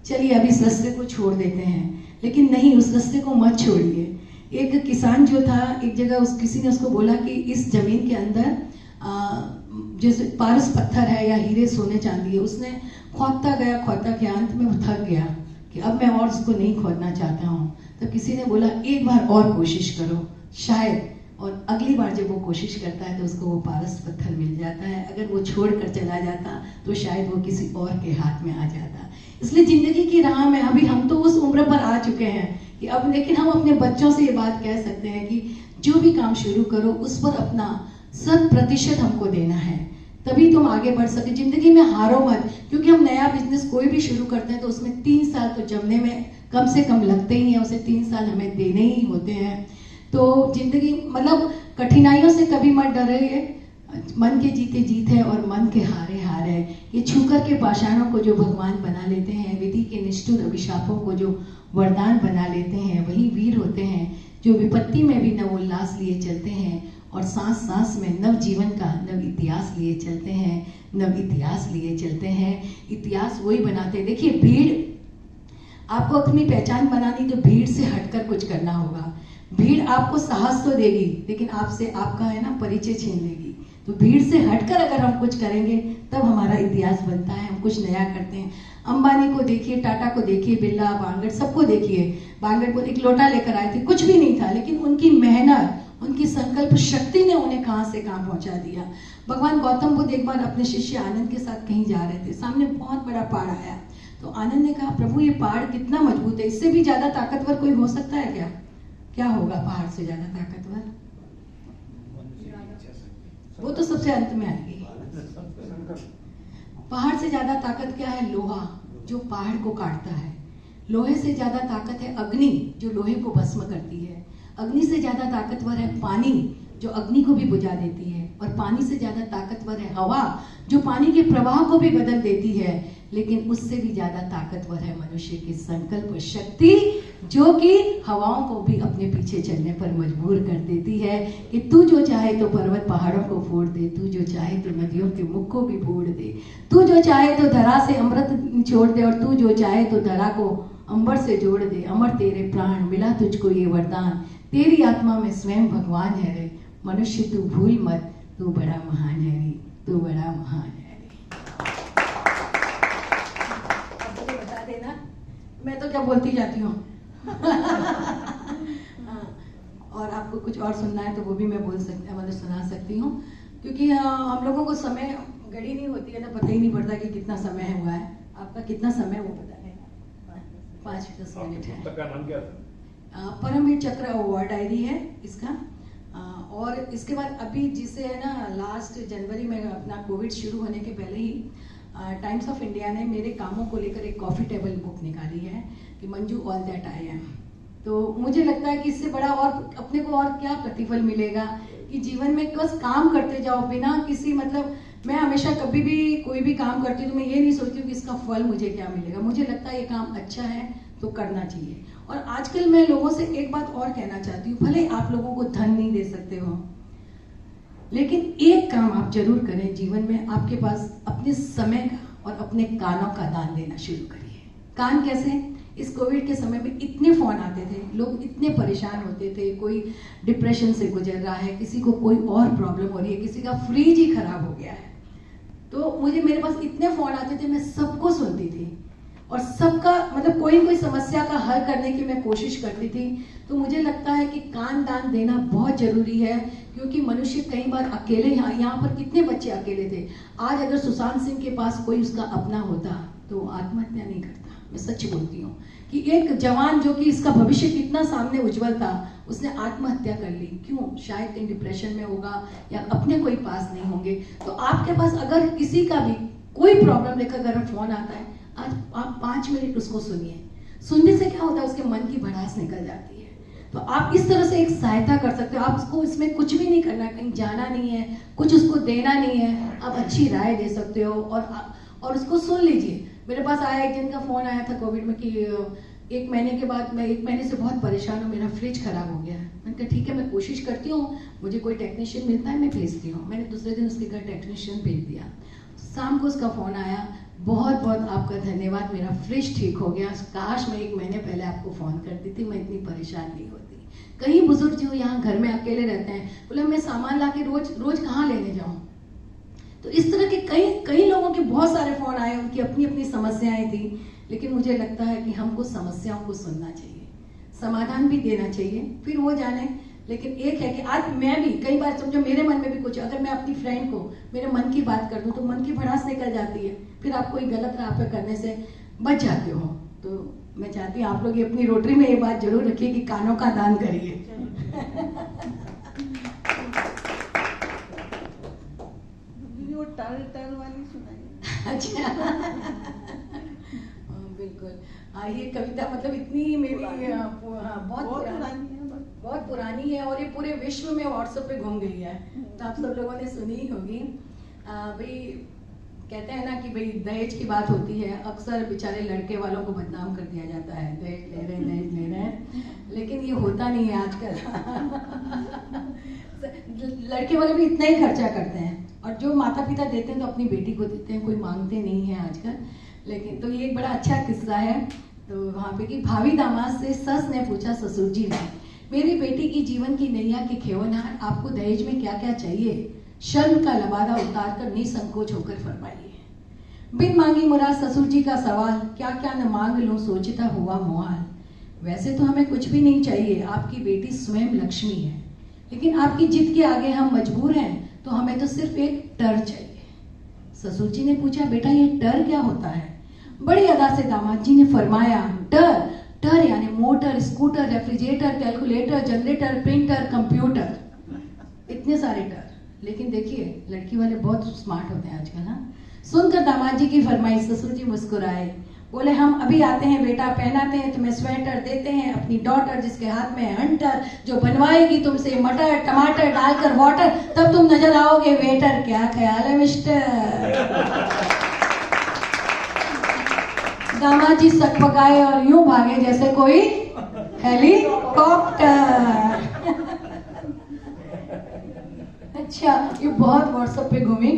चलिए अब इस रास्ते को छोड़ देते हैं। लेकिन नहीं, उस रास्ते को मत छोड़िए। एक किसान जो था, एक जगह किसी ने उसको बोला कि इस जमीन के अंदर जैसे पारस पत्थर है या हीरे सोने चांदी है। उसने खोदता गया, अंत में वो थक गया कि अब मैं और उसको नहीं खोदना चाहता हूँ। तो किसी ने बोला एक बार और कोशिश करो, शायद, और अगली बार जब वो कोशिश करता है तो उसको वो पारस पत्थर मिल जाता है। अगर वो छोड़ कर चला जाता तो शायद वो किसी और के हाथ में आ जाता। इसलिए जिंदगी की राह में अभी हम तो उस उम्र पर आ चुके हैं कि अब, लेकिन हम अपने बच्चों से ये बात कह सकते हैं कि जो भी काम शुरू करो उस पर अपना 100% हमको देना है, तभी तुम आगे बढ़ सके। जिंदगी में हारो मत, क्योंकि हम नया बिजनेस कोई भी शुरू करते हैं तो उसमें 3 साल तो जमने में कम से कम लगते ही हैं, उसे 3 साल हमें देने ही होते हैं। तो जिंदगी मतलब कठिनाइयों से कभी मत डरिए, मन के जीते जीत है और मन के हारे हार है। ये छूकर के पाषाणों को जो भगवान बना लेते हैं, विधि के निष्ठुर अभिशापों को जो वरदान बना लेते हैं, वही वीर होते हैं जो विपत्ति में भी नव उल्लास लिए चलते हैं और सांस सांस में नव जीवन का नव इतिहास लिए चलते हैं, नव इतिहास लिए चलते हैं। इतिहास वही बनाते हैं। देखिए, भीड़ आपको अपनी पहचान बनानी तो भीड़ से हटकर कुछ करना होगा। भीड़ आपको साहस तो देगी, लेकिन आपसे आपका है ना परिचय छीन लेगी। तो भीड़ से हटकर अगर हम कुछ करेंगे तब हमारा इतिहास बनता है, हम कुछ नया करते हैं। अंबानी को देखिए, टाटा को देखिए, बिरला, बांगड़, सबको देखिए। बांगड़ को एक लोटा लेकर आए थे, कुछ भी नहीं था, लेकिन उनकी मेहनत, उनकी संकल्प शक्ति ने उन्हें कहां से कहां पहुंचा दिया। भगवान गौतम बुद्ध एक बार अपने शिष्य आनंद के साथ कहीं जा रहे थे, सामने बहुत बड़ा पहाड़ आया। तो आनंद ने कहा, प्रभु ये पहाड़ कितना मजबूत है, इससे भी ज्यादा ताकतवर कोई हो सकता है क्या? क्या होगा पहाड़ से ज्यादा ताकतवर? वो तो सबसे अंत में आएगी। पहाड़ से ज्यादा ताकत क्या है? लोहा, जो पहाड़ को काटता है। लोहे से ज्यादा ताकत है अग्नि, जो लोहे को भस्म करती है। अग्नि से ज्यादा ताकतवर है पानी, जो अग्नि को भी बुझा देती है। और पानी से ज्यादा ताकतवर है हवा, जो पानी के प्रवाह को भी बदल देती है। लेकिन उससे भी ज्यादा ताकतवर है मनुष्य की संकल्प शक्ति, जो कि हवाओं को भी अपने पीछे चलने पर मजबूर कर देती है कि तू जो चाहे तो पर्वत पहाड़ों को फोड़ दे, तू जो चाहे तो नदियों के मुख को भी फोड़ दे, तू जो चाहे तो धरा से अमृत छोड़ दे, और तू जो चाहे तो धरा को अंबर से जोड़ दे। अमर तेरे प्राण, मिला तुझको ये वरदान, तेरी आत्मा में स्वयं भगवान है रे। मनुष्य तू भूल मत, तू बड़ा महान है रे, तू बड़ा महान है। बता देना, मैं तो क्या बोलती जाती हूँ। और आपको कुछ और सुनना है तो वो भी मैं बोल सकती, मतलब सुना सकती हूँ, क्योंकि हम लोगों को समय घड़ी नहीं होती है ना, पता ही नहीं पड़ता कि कितना समय हुआ है। आपका कितना समय वो पता है? 5-10 मिनट है। पुस्तक का नाम क्या था? परमवीर चक्र अवार्ड डायरी है इसका। और इसके बाद अभी जिसे है ना, लास्ट जनवरी में अपना कोविड शुरू होने के पहले ही टाइम्स ऑफ इंडिया ने मेरे कामों को लेकर एक कॉफी टेबल बुक निकाली है कि Manju all that I am. तो मुझे लगता है कि इससे बड़ा और अपने को और क्या प्रतिफल मिलेगा कि जीवन में बस काम करते जाओ बिना किसी, मतलब मैं हमेशा कभी भी कोई भी काम करती हूँ तो मैं ये नहीं सोचती हूँ कि इसका फल मुझे क्या मिलेगा। मुझे लगता है ये काम अच्छा है तो करना चाहिए। और आजकल मैं लोगों से एक बात और कहना चाहती हूँ, भले आप लोगों को धन नहीं दे सकते हो, लेकिन एक काम आप जरूर करें जीवन में, आपके पास अपने समय का और अपने कानों का दान देना शुरू करिए। कान कैसे? इस कोविड के समय में इतने फ़ोन आते थे, लोग इतने परेशान होते थे, कोई डिप्रेशन से गुजर रहा है, किसी को कोई और प्रॉब्लम हो रही है, किसी का फ्रिज ही खराब हो गया है। तो मेरे पास इतने फ़ोन आते थे, मैं सबको सुनती थी और सबका मतलब कोई न कोई समस्या का हल करने की मैं कोशिश करती थी। तो मुझे लगता है कि कान दान देना बहुत ज़रूरी है, क्योंकि मनुष्य कई बार अकेले, यहाँ पर कितने बच्चे अकेले थे। आज अगर सुशांत सिंह के पास कोई उसका अपना होता तो आत्महत्या नहीं करता। मैं सच बोलती हूँ कि एक जवान जो कि इसका भविष्य कितना सामने उज्जवल था, उसने आत्महत्या कर ली। क्यों? शायद कहीं डिप्रेशन में होगा या अपने कोई पास नहीं होंगे। तो आपके पास अगर किसी का भी कोई प्रॉब्लम लेकर अगर फोन आता है, आज आप 5 मिनट उसको सुनिए। सुनने से क्या होता है, उसके मन की भड़ास निकल जाती है। तो आप इस तरह से एक सहायता कर सकते हो। आपको इसमें कुछ भी नहीं करना है, कहीं जाना नहीं है, कुछ उसको देना नहीं है। आप अच्छी राय दे सकते हो और उसको सुन लीजिए। मेरे पास आया एक जन का फोन आया था कोविड में कि 1 महीने के बाद, मैं 1 महीने से बहुत परेशान हूँ, मेरा फ्रिज खराब हो गया है। मैंने कहा ठीक है, मैं कोशिश करती हूँ, मुझे कोई टेक्नीशियन मिलता है मैं भेजती हूँ। मैंने दूसरे दिन उसके घर टेक्नीशियन भेज दिया। शाम को उसका फोन आया, बहुत बहुत आपका धन्यवाद, मेरा फ्रिज ठीक हो गया। काश मैं 1 महीने पहले आपको फोन करती थी, मैं इतनी परेशान नहीं होती। कई बुजुर्ग जो यहाँ घर में अकेले रहते हैं, बोले मैं सामान ला के रोज कहाँ लेने जाऊँ। तो इस तरह के कई लोगों के बहुत सारे फोन आए, उनकी अपनी अपनी समस्याएं थी। लेकिन मुझे लगता है कि हमको समस्याओं को सुनना चाहिए, समाधान भी देना चाहिए, फिर वो जाने। लेकिन एक है कि आज मैं भी कई बार समझो मेरे मन में भी कुछ, अगर मैं अपनी फ्रेंड को मेरे मन की बात कर दूं तो मन की भड़ास निकल जाती है, फिर आप कोई गलत राह पे करने से बच जाते हो। तो मैं चाहती हूँ आप लोग ये अपनी रोटरी में ये बात जरूर रखिए कि कानों का दान करिए। वो टल वाली सुनाई। अच्छा। बिल्कुल। ये कविता मतलब इतनी मेरी बहुत पुरानी है और ये पूरे विश्व में व्हाट्सएप पे घूम गई है, तो आप सब लोगों ने सुनी ही होगी। भाई कहते हैं ना कि भाई दहेज की बात होती है, अक्सर बेचारे लड़के वालों को बदनाम कर दिया जाता है, दहेज ले रहे हैं, लेकिन ये होता नहीं है आजकल। लड़के वाले भी इतना ही खर्चा करते हैं, और जो माता पिता देते हैं तो अपनी बेटी को देते हैं, कोई मांगते नहीं है आजकल। लेकिन तो ये एक बड़ा अच्छा किस्सा है। तो वहाँ पे कि भावी दामाद से सस ने पूछा ससुर जी ने, मेरी बेटी की जीवन की नैया के खेवनहार, आपको दहेज में क्या क्या चाहिए? शर्म का लबादा उतार कर निसंकोच होकर फरमाइए। बिन मांगी मुराद ससुर जी का सवाल, क्या क्या न मांग लूं सोचता हुआ मुहाल। वैसे तो हमें कुछ भी नहीं चाहिए, आपकी बेटी स्वयं लक्ष्मी है, लेकिन आपकी जिद के आगे हम मजबूर हैं, तो हमें तो सिर्फ एक टर चाहिए। ससुर जी ने पूछा, बेटा ये टर क्या होता है? बड़ी अदा से दामाद जी ने फरमाया, टर यानी motor, scooter, refrigerator, calculator, generator, printer, computer, इतने सारे टर। लेकिन देखिए लड़की वाले बहुत स्मार्ट होते हैं आजकल। हाँ, सुनकर दामाद जी की फरमाइश ससुर जी मुस्कुराए, बोले हम अभी आते हैं बेटा, पहनाते हैं तुम्हें स्वेटर, देते हैं अपनी डॉटर जिसके हाथ में है हंटर, जो बनवाएगी तुमसे मटर टमाटर डालकर वाटर, तब तुम नजर आओगे वेटर। क्या ख्याल है मिस्टर? दामाद जी सकपकाए और यूं भागे जैसे कोई हेलीकॉप्टर। अच्छा, ये बहुत व्हाट्सएप पे घूमी।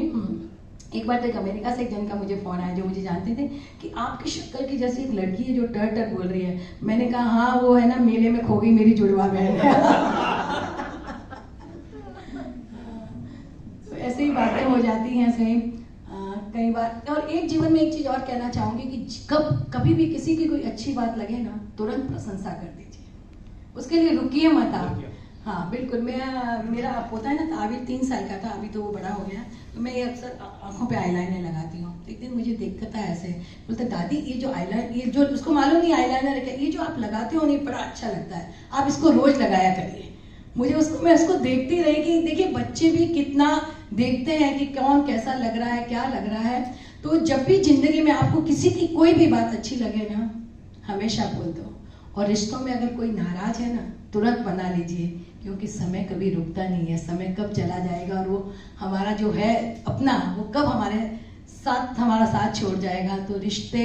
एक बार तक अमेरिका से एक जन का मुझे फोन आया जो मुझे जानते थे कि आपकी शक्ल की जैसी एक लड़की है जो टर टर बोल रही है। मैंने कहा हाँ वो है ना, मेले में खो गई मेरी जुड़वा बहन। तो ऐसे ही बातें हो जाती हैं सही कई बार। और एक जीवन में एक चीज और कहना चाहूंगी कि कभी भी किसी की कोई अच्छी बात लगे ना, तुरंत प्रशंसा कर दीजिए, उसके लिए रुकिए मत आप। हाँ बिल्कुल। मेरा पोता है ना, अभी 3 साल का था, अभी तो वो बड़ा हो गया, तो मैं ये अक्सर आंखों पे आईलाइनर लगाती हूँ। एक दिन मुझे देखता था ऐसे, बोलता दादी ये जो आईलाइनर, ये जो उसको मालूम नहीं आईलाइनर है, ये जो आप लगाते हो नहीं बड़ा अच्छा लगता है, आप इसको रोज लगाया करिए। मैं उसको देखती रही कि देखिए बच्चे भी कितना देखते हैं कि कौन कैसा लग रहा है, क्या लग रहा है। तो जब भी जिंदगी में आपको किसी की कोई भी बात अच्छी लगे ना, हमेशा बोल दो। और रिश्तों में अगर कोई नाराज है ना, तुरंत बना लीजिए, क्योंकि समय कभी रुकता नहीं है, समय कब चला जाएगा और वो हमारा जो है अपना, वो कब हमारा साथ छोड़ जाएगा। तो रिश्ते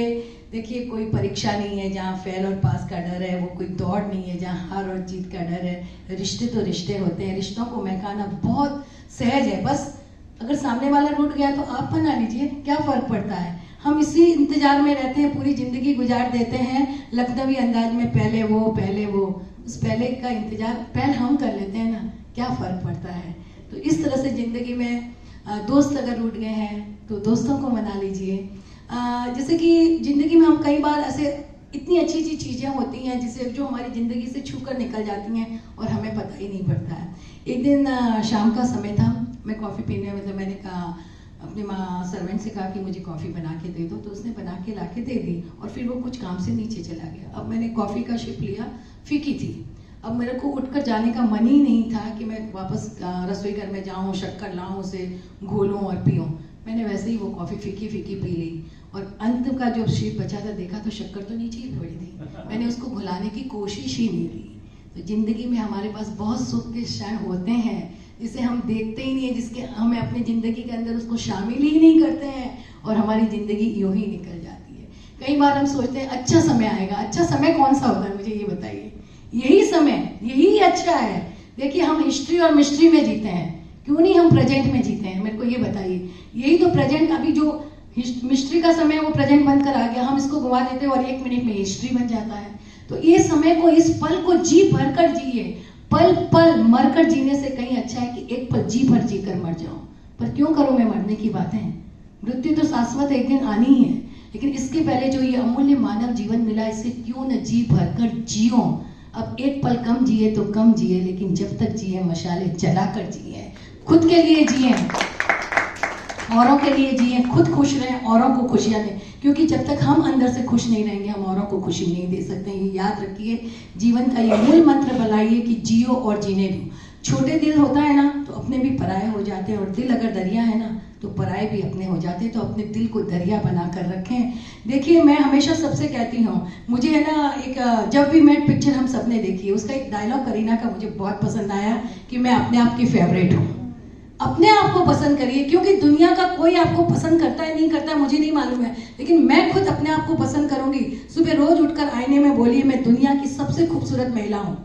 देखिए कोई परीक्षा नहीं है जहाँ फेल और पास का डर है, वो कोई दौड़ नहीं है जहाँ हार और जीत का डर है। रिश्ते तो रिश्ते होते हैं, रिश्तों को महकाना बहुत सहज है, बस अगर सामने वाला रूठ गया तो आप बना लीजिए, क्या फर्क पड़ता है। हम इसी इंतजार में रहते हैं, पूरी जिंदगी गुजार देते हैं लखनवी अंदाज में, पहले वो, उस पहले का इंतजार पहले हम कर लेते हैं ना, क्या फर्क पड़ता है। तो इस तरह से जिंदगी में दोस्त अगर रूठ गए हैं तो दोस्तों को मना लीजिए। जैसे कि जिंदगी में हम कई बार ऐसे इतनी अच्छी अच्छी चीज़ें होती हैं जिसे जो हमारी ज़िंदगी से छूकर निकल जाती हैं और हमें पता ही नहीं पड़ता है। एक दिन शाम का समय था, मैं कॉफ़ी पीने, मतलब मैंने कहा अपनी माँ सर्वेंट से कहा कि मुझे कॉफ़ी बना के दे दो, तो उसने बना के ला के दे दी और फिर वो कुछ काम से नीचे चला गया। अब मैंने कॉफ़ी का शिप लिया, फीकी थी, अब मेरे को उठकर जाने का मन ही नहीं था कि मैं वापस रसोई घर में जाऊँ, शक्कर लाऊँ, उसे घोलूँ और पीऊँ। मैंने वैसे ही वो कॉफ़ी फीकी फीकी पी ली और अंत का जो शीप बचा था, देखा तो शक्कर तो नीचे ही पड़ी थी। मैंने उसको घुलाने की कोशिश ही नहीं की। तो जिंदगी में हमारे पास बहुत सुख के क्षण होते हैं जिसे हम देखते ही नहीं है, जिसके हमें अपनी जिंदगी के अंदर उसको शामिल ही नहीं करते हैं और हमारी जिंदगी यूं ही निकल जाती है। कई बार हम सोचते हैं अच्छा समय आएगा। अच्छा समय कौन सा होता है, मुझे ये बताइए। यही समय, यही अच्छा है। देखिए हम हिस्ट्री और मिस्ट्री में जीते हैं, क्यों नहीं हम प्रेजेंट में जीते हैं, मेरे को ये बताइए। यही तो प्रेजेंट, अभी जो मिस्ट्री का समय है वो प्रेजेंट बनकर आ गया, हम इसको घुमा देते हैं और 1 मिनट में हिस्ट्री बन जाता है। तो ये समय को, इस पल को जी भर कर जिए। पल पल मर कर जीने से कहीं अच्छा है कि एक पल जी भर जी कर मर जाऊं। पर क्यों करूं मैं मरने की बातें, मृत्यु तो शाश्वत एक दिन आनी ही है, लेकिन इसके पहले जो ये अमूल्य मानव जीवन मिला, इसे क्यों न जी भर कर जियो। अब एक पल कम जिए तो कम जिए, लेकिन जब तक जिए मशाले जला कर जिए। खुद के लिए जिए, औरों के लिए जिए, खुद खुश रहें, औरों को खुशियां दें, क्योंकि जब तक हम अंदर से खुश नहीं रहेंगे हम औरों को खुशी नहीं दे सकते। ये याद रखिए, जीवन का ये मूल मंत्र बनाइए कि जियो और जीने दो। छोटे दिल होता है ना तो अपने भी पराये हो जाते हैं, और दिल अगर दरिया है ना तो पराये भी अपने हो जाते हैं। तो अपने दिल को दरिया बना कर रखें। देखिए मैं हमेशा सबसे कहती हूँ, मुझे है ना एक जब भी मैं पिक्चर हम सबने देखी है, उसका एक डायलॉग करीना का मुझे बहुत पसंद आया कि मैं अपने आप की फेवरेट हूँ। अपने आप को पसंद करिए, क्योंकि दुनिया का कोई आपको पसंद करता है नहीं करता है मुझे नहीं मालूम है, लेकिन मैं खुद अपने आप को पसंद करूंगी। सुबह रोज उठकर आईने में बोलिए मैं दुनिया की सबसे खूबसूरत महिला हूँ,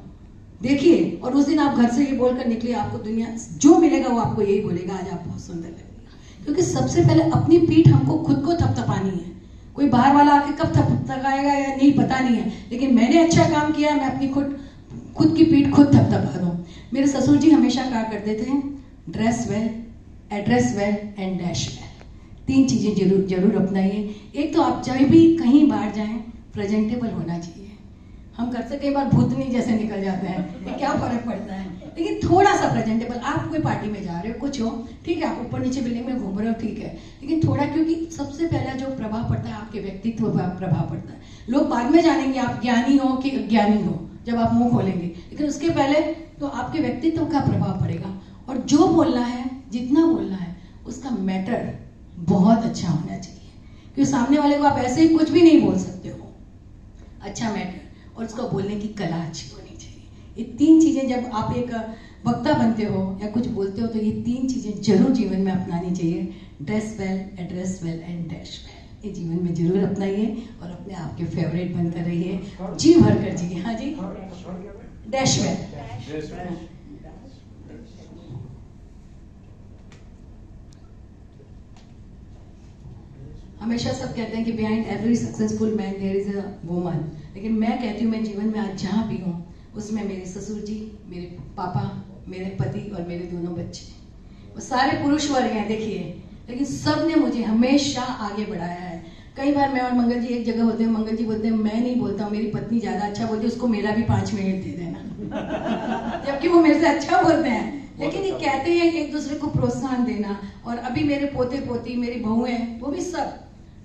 देखिए। और उस दिन आप घर से ये बोलकर निकलिए, आपको दुनिया जो मिलेगा वो आपको यही बोलेगा आज आप बहुत सुंदर लगेगा। क्योंकि सबसे पहले अपनी पीठ हमको खुद को थपथपानी है। कोई बाहर वाला आके कब थपथपाएगा या नहीं पता नहीं है, लेकिन मैंने अच्छा काम किया है, मैं अपनी खुद की पीठ खुद थपथपा दूं। मेरे ससुर जी हमेशा कहा करते थे, dress well, address well and dash well. 3 चीजें जरूर अपनाइए। एक तो आप जब भी कहीं बाहर जाएं प्रेजेंटेबल होना चाहिए। हम घर से कई बार भूतनी जैसे निकल जाते हैं, क्या फर्क पड़ता है, लेकिन थोड़ा सा प्रेजेंटेबल। आप कोई पार्टी में जा रहे हो, कुछ हो, ठीक है, आप ऊपर नीचे बिल्डिंग में घूम रहे हो, ठीक है, लेकिन थोड़ा, क्योंकि सबसे पहला जो प्रभाव पड़ता है आपके व्यक्तित्व पर प्रभाव पड़ता है। लोग बाद में जानेंगे आप ज्ञानी हो कि अज्ञानी हो जब आप मुंह खोलेंगे, लेकिन उसके पहले तो आपके व्यक्तित्व का प्रभाव पड़ेगा। और जो बोलना है, जितना बोलना है, उसका मैटर बहुत अच्छा होना चाहिए, क्योंकि सामने वाले को आप ऐसे ही कुछ भी नहीं बोल सकते हो। अच्छा मैटर और उसका बोलने की कला अच्छी होनी चाहिए। ये 3 चीजें जब आप एक वक्ता बनते हो या कुछ बोलते हो तो ये 3 चीजें जरूर जीवन में अपनानी चाहिए। Dress well, address well and dash well. ये जीवन में जरूर अपनाइए और अपने आप के फेवरेट बनकर रहिए, जी भर कर जिए। हाँ जी, डैश वेल। हमेशा सब कहते हैं कि behind every successful man there is a woman, लेकिन मैं कहती हूँ मैं जीवन में आज जहाँ भी हूँ उसमें मेरे ससुर जी, मेरे पापा, मेरे पति और मेरे दोनों बच्चे, वो सारे पुरुष वर्ग हैं देखिए, लेकिन सब ने मुझे हमेशा आगे बढ़ाया है। कई बार मैं और मंगल जी एक जगह होते हैं, मंगल जी बोलते हैं मैं नहीं बोलता हूँ, मेरी पत्नी ज्यादा अच्छा बोलती है, उसको मेरा भी 5 मिनट दे देना जबकि वो मेरे से अच्छा बोलते हैं। लेकिन ये कहते हैं एक दूसरे को प्रोत्साहन देना। और अभी मेरे पोते पोती, मेरी बहुएं, वो भी सब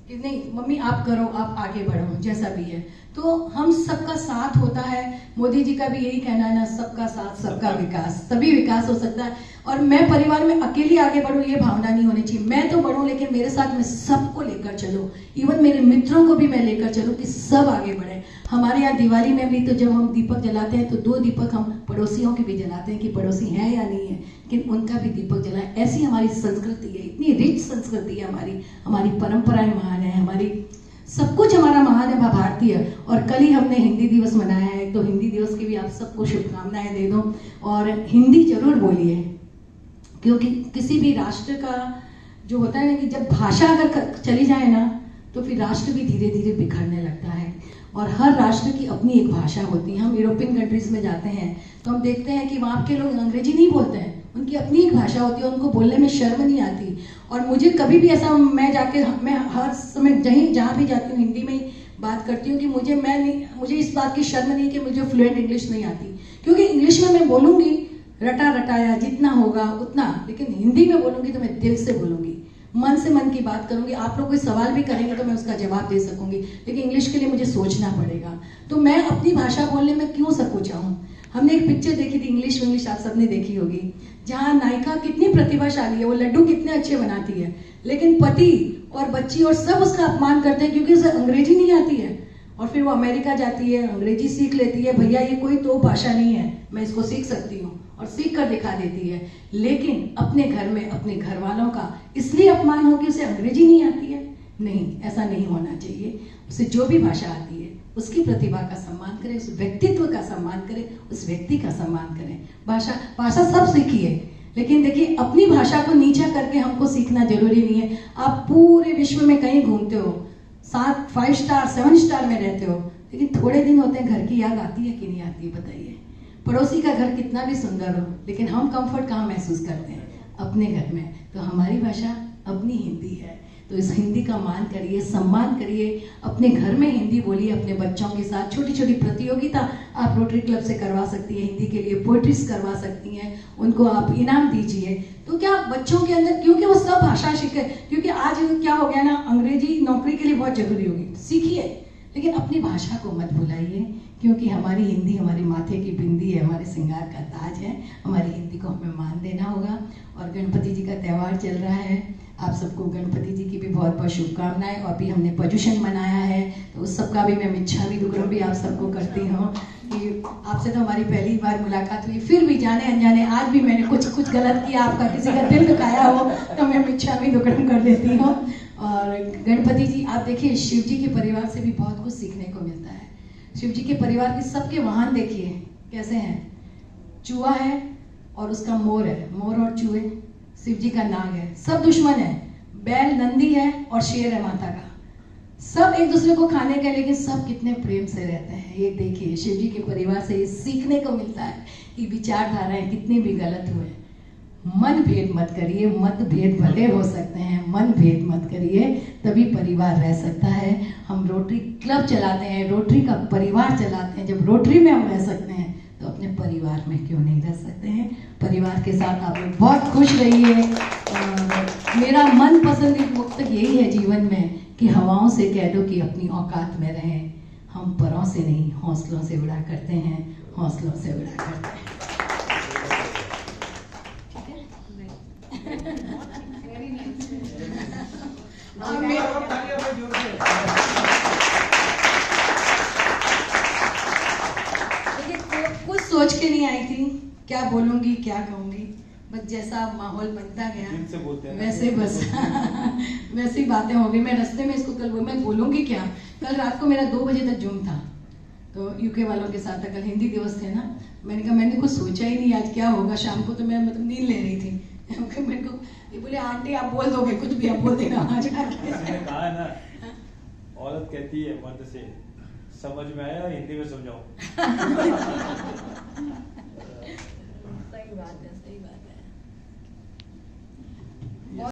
कि नहीं मम्मी आप करो, आप आगे बढ़ो, जैसा भी है। तो हम सबका साथ होता है। मोदी जी का भी यही कहना है ना, सबका साथ सबका विकास, तभी विकास हो सकता है। और मैं परिवार में अकेली आगे बढ़ूं ये भावना नहीं होनी चाहिए। मैं तो बढ़ूं लेकिन मेरे साथ में सबको लेकर चलूं, इवन मेरे मित्रों को भी मैं लेकर चलूं कि सब आगे बढ़े। हमारे यहाँ दिवाली में भी तो जब हम दीपक जलाते हैं तो 2 दीपक हम पड़ोसियों के भी जलाते हैं कि पड़ोसी है या नहीं है, लेकिन उनका भी दीपक जलाएं। ऐसी हमारी संस्कृति है, इतनी रिच संस्कृति है हमारी परंपराएं महान है, हमारी सब कुछ हमारा महान है भारतीय। और कल ही हमने हिंदी दिवस मनाया है, तो हिंदी दिवस की भी आप सबको शुभकामनाएं दे दो और हिंदी जरूर बोलिए। क्योंकि किसी भी राष्ट्र का जो होता है ना कि जब भाषा अगर चली जाए ना तो फिर राष्ट्र भी धीरे धीरे बिखरने लगता है। और हर राष्ट्र की अपनी एक भाषा होती है। हम यूरोपियन कंट्रीज में जाते हैं तो हम देखते हैं कि वहाँ के लोग अंग्रेजी नहीं बोलते हैं, उनकी अपनी एक भाषा होती है, उनको बोलने में शर्म नहीं आती। और मुझे कभी भी ऐसा, मैं हर समय जहाँ भी जाती हूँ हिंदी में ही बात करती हूँ कि मुझे इस बात की शर्म नहीं कि मुझे फ्लुएंट इंग्लिश नहीं आती, क्योंकि इंग्लिश में मैं बोलूँगी रटा रटाया जितना होगा उतना, लेकिन हिंदी में बोलूँगी तो मैं दिल से बोलूँगी, मन से मन की बात करूंगी। आप लोग कोई सवाल भी करेंगे तो मैं उसका जवाब दे सकूंगी, लेकिन इंग्लिश के लिए मुझे सोचना पड़ेगा। तो मैं अपनी भाषा बोलने में क्यों संकोचाऊं। हमने एक पिक्चर देखी थी इंग्लिश आप सबने देखी होगी, जहाँ नायिका कितनी प्रतिभाशाली है, वो लड्डू कितने अच्छे बनाती है, लेकिन पति और बच्ची और सब उसका अपमान करते हैं क्योंकि उसे अंग्रेजी नहीं आती है। और फिर वो अमेरिका जाती है, अंग्रेजी सीख लेती है, भैया ये कोई तो भाषा नहीं है, मैं इसको सीख सकती हूँ, और सीख कर दिखा देती है। लेकिन अपने घर में अपने घर वालों का इसलिए अपमान हो कि उसे अंग्रेजी नहीं आती है। नहीं, ऐसा नहीं होना चाहिए। उसे जो भी भाषा आती है उसकी प्रतिभा का सम्मान करें, उस व्यक्तित्व का सम्मान करें, उस व्यक्ति का सम्मान करें। भाषा सब सीखिए, लेकिन देखिए अपनी भाषा को नीचा करके हमको सीखना जरूरी नहीं है। आप पूरे विश्व में कहीं घूमते हो, 5 स्टार 7 स्टार में रहते हो, लेकिन थोड़े दिन होते हैं घर की याद आती है कि नहीं आती है, बताइए। पड़ोसी का घर कितना भी सुंदर हो, लेकिन हम कंफर्ट कहाँ महसूस करते हैं? अपने घर में। तो हमारी भाषा अपनी हिंदी है, तो इस हिंदी का मान करिए, सम्मान करिए, अपने घर में हिंदी बोलिए। अपने बच्चों के साथ छोटी छोटी प्रतियोगिता आप रोटरी क्लब से करवा सकती हैं, हिंदी के लिए पोएट्रीज करवा सकती हैं, उनको आप इनाम दीजिए। तो क्या बच्चों के अंदर, क्योंकि वो सब भाषा सीखे, क्योंकि आज क्या हो गया ना, अंग्रेजी नौकरी के लिए बहुत जरूरी होगी, सीखिए, लेकिन अपनी भाषा को मत भुलाइए, क्योंकि हमारी हिंदी हमारे माथे की बिंदी है, हमारे श्रृंगार का ताज है। हमारी हिंदी को हमें मान देना होगा। और गणपति जी का त्यौहार चल रहा है, आप सबको गणपति जी की भी बहुत बहुत शुभकामनाएं। और भी हमने पर्युषण मनाया है, तो उस सब का भी मैं मिच्छामी दुक्कड़म भी आप सबको करती हूँ कि आपसे तो हमारी पहली बार मुलाकात हुई, फिर भी जाने अनजाने आज भी मैंने कुछ गलत किया, आपका किसी का दिल दुखाया हो तो मैं मिच्छामी दुक्कड़म कर देती हूँ। और गणपति जी, आप देखिए शिव जी के परिवार से भी बहुत कुछ सीखने को मिलता है। शिव जी के परिवार के सबके वाहन देखिए कैसे हैं, चूहा है और उसका मोर है, मोर और चूहे, शिव जी का नाग है, सब दुश्मन है, बैल नंदी है और शेर है माता का, सब एक दूसरे को खाने के, लेकिन सब कितने प्रेम से रहते हैं। ये देखिए शिव जी के परिवार से ये सीखने को मिलता है कि विचारधाराएं कितनी भी गलत हुए, मन भेद मत करिए, मतभेद भले हो सकते हैं, मन भेद मत करिए, तभी परिवार रह सकता है। हम रोटरी क्लब चलाते हैं, रोटरी का परिवार चलाते हैं, जब रोटरी में हम रह सकते हैं तो अपने परिवार में क्यों नहीं रह सकते हैं। परिवार के साथ आप लोग बहुत खुश रहिए। मेरा मन पसंदीदा मुक्तक यही है जीवन में कि हवाओं से कह दो कि अपनी औकात में रहें, हम परों से नहीं हौसलों से उड़ा करते हैं, हौसलों से उड़ा करते हैं। कुछ सोच के नहीं आई थी क्या बोलूंगी क्या कहूंगी, बस जैसा माहौल बनता गया वैसे बस वैसी बातें हो गई। मैं रास्ते में इसको कल मैं बोलूंगी क्या, कल रात को मेरा 2 बजे तक जूम था, तो यूके वालों के साथ कल हिंदी दिवस थे ना, मैंने कहा मैंने कुछ सोचा ही नहीं आज क्या होगा। शाम को तो मैं मतलब नींद ले रही थी, मेरे को ये बोले आंटी आप बोल दोगे कुछ भी, आप बोल देना आज कहा है ना, औरत कहती है मर्द से समझ में आया हिंदी में समझाओ। सही बात है, सही बात है।